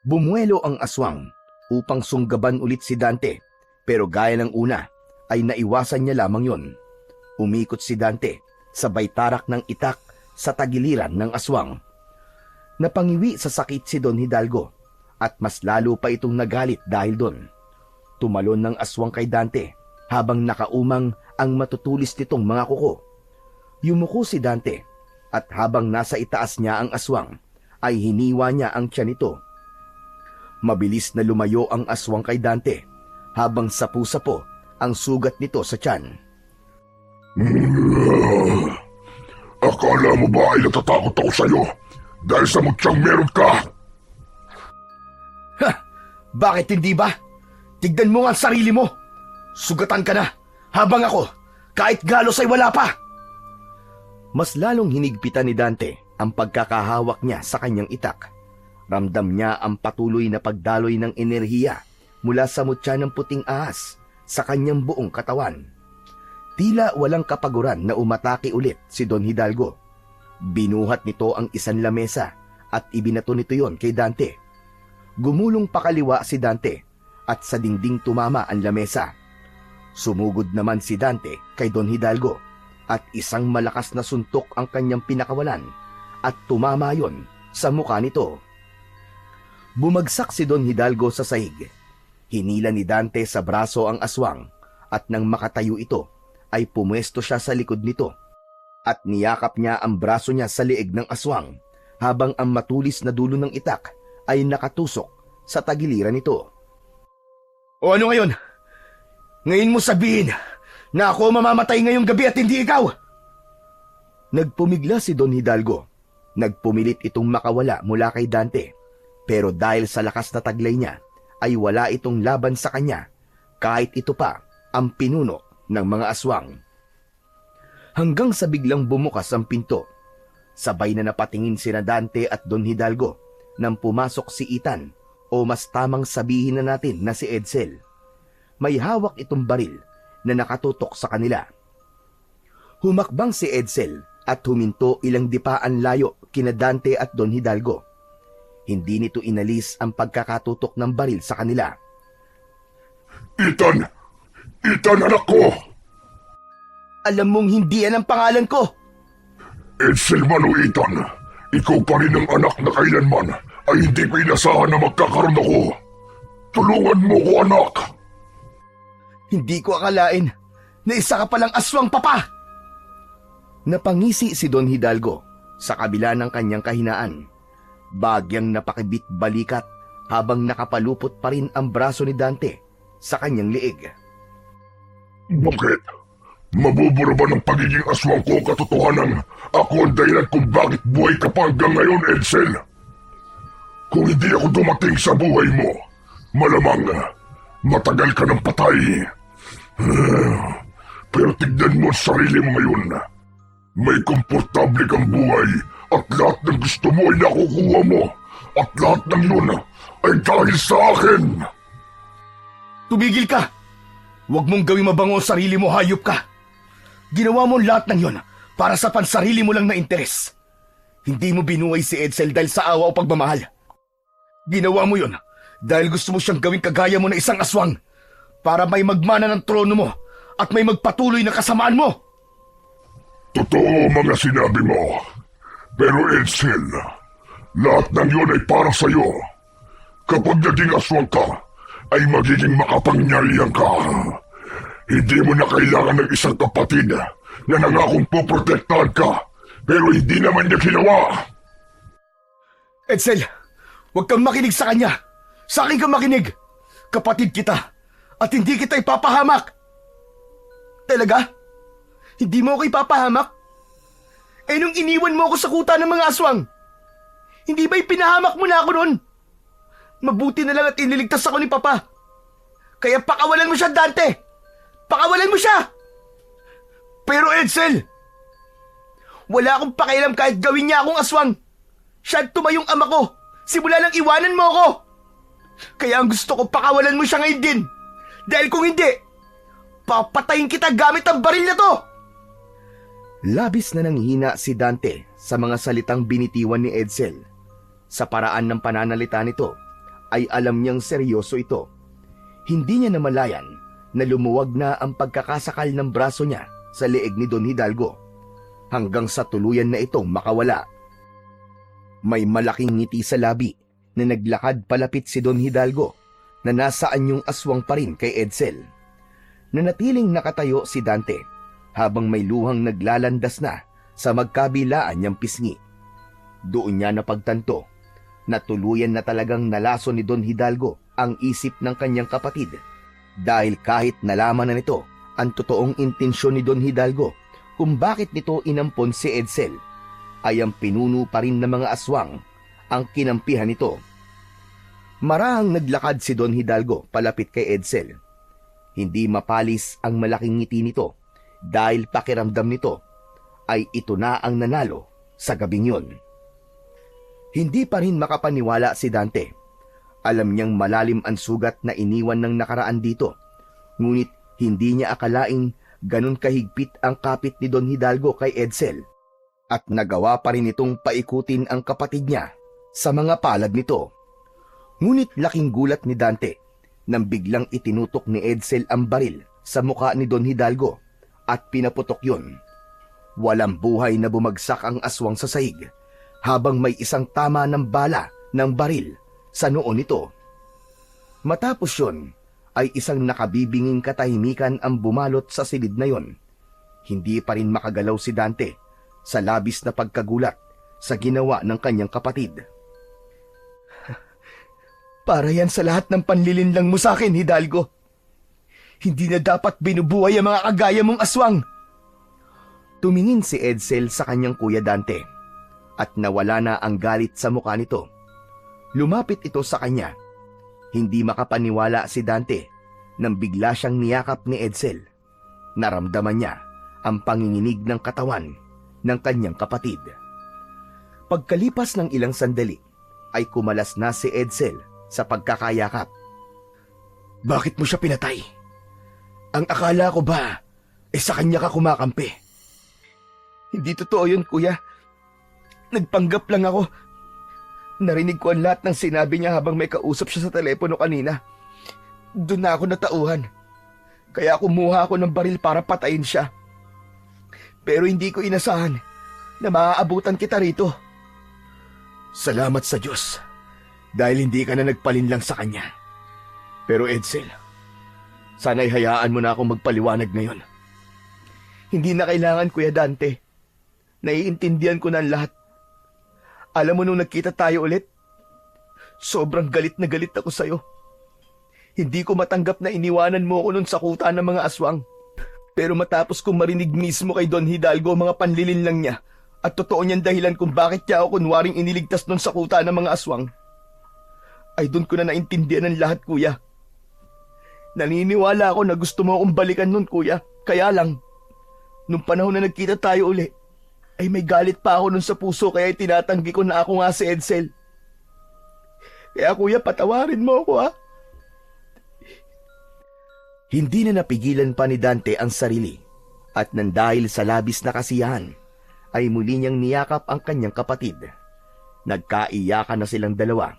Bumuelo ang aswang upang sunggaban ulit si Dante, pero gaya ng una ay naiwasan niya lamang yon. Umikot si Dante, sabay tarak ng itak sa tagiliran ng aswang. Napangiwi sa sakit si Don Hidalgo at mas lalo pa itong nagalit dahil doon. Tumalon ng aswang kay Dante habang nakaumang ang matutulis nitong mga kuko. Yumuko si Dante at habang nasa itaas niya ang aswang ay hiniwa niya ang tiyan nito. Mabilis na lumayo ang aswang kay Dante habang sapu-sapo ang sugat nito sa tiyan. Akala mo ba ay natatakot ako sa'yo dahil sa mutyang meron ka? Ha! Bakit hindi ba? Tignan mo nga ang sarili mo. Sugatan ka na habang ako, kahit galos ay wala pa! Mas lalong hinigpitan ni Dante ang pagkakahawak niya sa kanyang itak. Ramdam niya ang patuloy na pagdaloy ng enerhiya mula sa mutya ng puting ahas sa kanyang buong katawan. Tila walang kapaguran na umatake ulit si Don Hidalgo. Binuhat nito ang isang lamesa at ibinato nito yon kay Dante. Gumulong pakaliwa si Dante at sa dingding tumama ang lamesa. Sumugod naman si Dante kay Don Hidalgo at isang malakas na suntok ang kanyang pinakawalan at tumama yon sa mukha nito. Bumagsak si Don Hidalgo sa sahig. Hinila ni Dante sa braso ang aswang at nang makatayo ito ay pumwesto siya sa likod nito at niyakap niya ang braso niya sa liig ng aswang habang ang matulis na dulo ng itak ay nakatusok sa tagiliran nito. O ano ngayon? Ngayon mo sabihin na ako mamamatay ngayong gabi at hindi ikaw? Nagpumigla si Don Hidalgo. Nagpumilit itong makawala mula kay Dante. Pero dahil sa lakas na taglay niya, ay wala itong laban sa kanya kahit ito pa ang pinuno ng mga aswang. Hanggang sa biglang bumukas ang pinto. Sabay na napatingin sina Dante at Don Hidalgo nang pumasok si Ethan o mas tamang sabihin na natin na si Edsel. May hawak itong baril na nakatutok sa kanila. Humakbang si Edsel at huminto ilang dipaan layo kina Dante at Don Hidalgo. Hindi nito inalis ang pagkakatutok ng baril sa kanila. Ethan! Ethan, anak ko! Alam mong hindi yan ang pangalan ko! Edsel man o Ethan, ikaw pa rin ang anak na kailanman ay hindi ko inasahan na magkakaroon ako. Tulungan mo ko, anak! Hindi ko akalain na isa ka palang aswang, papa! Napangisi si Don Hidalgo sa kabila ng kanyang kahinaan. Bagyang napakibit balikat habang nakapalupot pa rin ang braso ni Dante sa kanyang liig. Bakit? Mabubura ba ng pagiging aswang ko katotohanan? Ako ang dahilan kung bakit buhay ka pa hanggang ngayon, Edsel. Kung hindi ako dumating sa buhay mo, malamang matagal ka ng patay. Pero tignan mo sa sarili mo ngayon. May komportable kang buhay at lahat ng gusto mo ay nakukuha mo. At lahat ng yun ay dahil sa akin. Tumigil ka! Huwag mong gawing mabango ang sarili mo, hayop ka! Ginawa mo lahat ng yon para sa pansarili mo lang na interes. Hindi mo binuhay si Edsel dahil sa awa o pagmamahal. Ginawa mo yon dahil gusto mo siyang gawing kagaya mo na isang aswang para may magmana ng trono mo at may magpatuloy na kasamaan mo. Totoo mga sinabi mo. Pero Edsel, lahat ng yun ay para sa'yo. Kapag naging aswang ka, ay magiging makapangyarihan ka. Hindi mo na kailangan ng isang kapatid na nangakong poprotektahan ka, pero hindi naman niya ginawa. Edsel, huwag kang makinig sa kanya. Sa akin kang makinig. Kapatid kita at hindi kita ipapahamak. Talaga? Hindi mo ako ipapahamak? Eh nung iniwan mo ako sa kuta ng mga aswang, hindi ba ipinahamak mo na ako noon? Mabuti na lang at iniligtas ako ni Papa. Kaya pakawalan mo siya, Dante! Pakawalan mo siya! Pero Edsel, wala akong pakialam kahit gawin niya akong aswang. Siya at tumayong ama ko, simula nang iwanan mo ako. Kaya ang gusto ko, pakawalan mo siya ngayon din. Dahil kung hindi, papatayin kita gamit ang baril na to! Labis na nanghina si Dante sa mga salitang binitiwan ni Edsel. Sa paraan ng pananalita nito, ay alam niyang seryoso ito. Hindi niya namalayan na lumuwag na ang pagkakasakal ng braso niya sa leeg ni Don Hidalgo hanggang sa tuluyan na itong makawala. May malaking ngiti sa labi na naglakad palapit si Don Hidalgo na nasa anyong aswang pa rin kay Edsel. Nanatiling nakatayo si Dante habang may luhang naglalandas na sa magkabilaan niyang pisngi. Doon niya napagtanto na tuluyan na talagang nalaso ni Don Hidalgo ang isip ng kanyang kapatid dahil kahit nalaman na nito ang totoong intensyon ni Don Hidalgo kung bakit nito inampon si Edsel, ay ang pinuno pa rin ng mga aswang ang kinampihan nito. Marahang naglakad si Don Hidalgo palapit kay Edsel. Hindi mapalis ang malaking ngiti nito dahil pakiramdam nito ay ito na ang nanalo sa gabing yun. Hindi pa rin makapaniwala si Dante. Alam niyang malalim ang sugat na iniwan ng nakaraan dito, ngunit hindi niya akalaing ganun kahigpit ang kapit ni Don Hidalgo kay Edsel, at nagawa pa rin itong paikutin ang kapatid niya sa mga palad nito. Ngunit laking gulat ni Dante nang biglang itinutok ni Edsel ang baril sa mukha ni Don Hidalgo at pinaputok yun. Walang buhay na bumagsak ang aswang sa sahig habang may isang tama ng bala ng baril sa noo nito. Matapos yun ay isang nakabibinging katahimikan ang bumalot sa silid na yon. Hindi pa rin makagalaw si Dante sa labis na pagkagulat sa ginawa ng kanyang kapatid. Para yan sa lahat ng panlilinlang mo sa akin, Hidalgo. Hindi na dapat binubuhay ang mga kagaya mong aswang. Tumingin si Edsel sa kanyang kuya Dante at nawala na ang galit sa mukha nito. Lumapit ito sa kanya. Hindi makapaniwala si Dante nang bigla siyang niyakap ni Edsel. Naramdaman niya ang panginginig ng katawan ng kanyang kapatid. Pagkalipas ng ilang sandali, ay kumalas na si Edsel sa pagkakayakap. Bakit mo siya pinatay? Ang akala ko ba, sa kanya ka kumakampi? Hindi totoo yun, kuya. Nagpanggap lang ako. Narinig ko ang lahat ng sinabi niya habang may kausap siya sa telepono kanina. Doon na ako natauhan. Kaya kumuha ako ng baril para patayin siya. Pero hindi ko inasahan na maaabutan kita rito. Salamat sa Diyos dahil hindi ka na nagpalinlang sa kanya. Pero Edsel, sana'y hayaan mo na akong magpaliwanag ngayon. Hindi na kailangan, Kuya Dante. Naiintindihan ko na ang lahat. Alam mo nung nagkita tayo ulit, sobrang galit na galit ako sa'yo. Hindi ko matanggap na iniwanan mo ako nun sa kuta ng mga aswang. Pero matapos kong marinig mismo kay Don Hidalgo mga panlilinlang niya, at totoo niyang dahilan kung bakit niya ako kunwaring iniligtas nun sa kuta ng mga aswang, ay doon ko na naintindihan ang lahat, kuya. Naniniwala ako na gusto mo akong balikan nun, kuya. Kaya lang, nung panahon na nagkita tayo uli, ay may galit pa ako nun sa puso kaya tinatanggi ko na ako nga si Edsel. Kaya kuya, patawarin mo ako, ha? Hindi na napigilan pa ni Dante ang sarili at nang dahil sa labis na kasiyahan, ay muli niyang niyakap ang kanyang kapatid. Nagkaiyakan na silang dalawa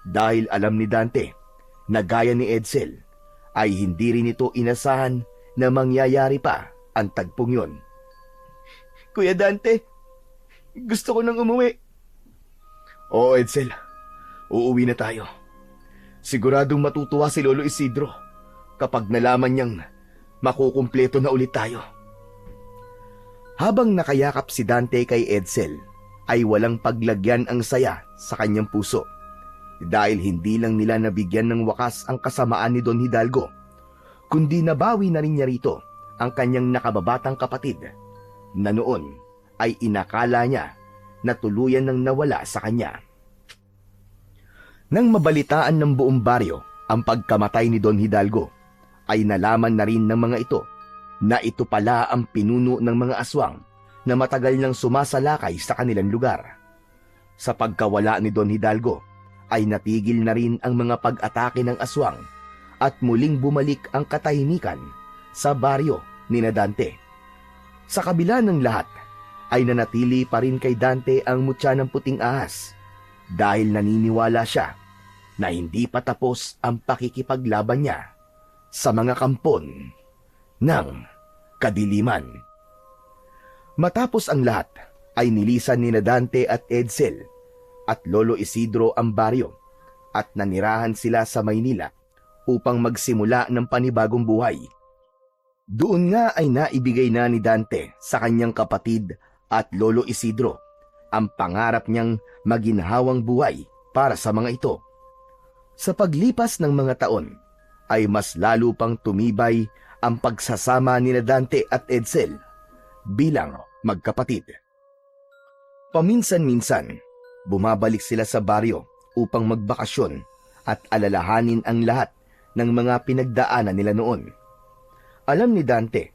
dahil alam ni Dante na gaya ni Edsel ay hindi rin ito inasahan na mangyayari pa ang tagpong yon. Kuya Dante, gusto ko nang umuwi. Oo, Edsel, uuwi na tayo. Siguradong matutuwa si Lolo Isidro kapag nalaman niyang makukumpleto na ulit tayo. Habang nakayakap si Dante kay Edsel, ay walang paglagyan ang saya sa kanyang puso. Dahil hindi lang nila nabigyan ng wakas ang kasamaan ni Don Hidalgo, kundi nabawi na rin niya rito ang kanyang nakababatang kapatid, na noon ay inakala niya na tuluyan ng nawala sa kanya. Nang mabalitaan ng buong baryo ang pagkamatay ni Don Hidalgo, ay nalaman na rin ng mga ito na ito pala ang pinuno ng mga aswang na matagal nang sumasalakay sa kanilang lugar. Sa pagkawala ni Don Hidalgo, ay natigil na rin ang mga pag-atake ng aswang at muling bumalik ang katahimikan sa baryo ni Dante. Sa kabila ng lahat, ay nanatili pa rin kay Dante ang mutya ng puting ahas dahil naniniwala siya na hindi pa tapos ang pakikipaglaban niya sa mga kampon ng kadiliman. Matapos ang lahat, ay nilisan ni Dante at Edsel at Lolo Isidro ang baryo at nanirahan sila sa Maynila upang magsimula ng panibagong buhay. Doon nga ay naibigay na ni Dante sa kanyang kapatid at Lolo Isidro ang pangarap niyang maginhawang buhay para sa mga ito. Sa paglipas ng mga taon, ay mas lalo pang tumibay ang pagsasama ni Dante at Edsel bilang magkapatid. Paminsan-minsan, bumabalik sila sa baryo upang magbakasyon at alalahanin ang lahat ng mga pinagdaanan nila noon. Alam ni Dante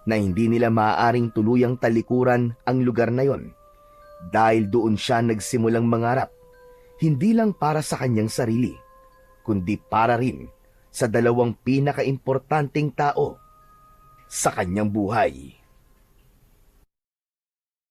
na hindi nila maaaring tuluyang talikuran ang lugar na yon dahil doon siya nagsimulang mangarap, hindi lang para sa kanyang sarili, kundi para rin sa dalawang pinakaimportanteng tao sa kanyang buhay.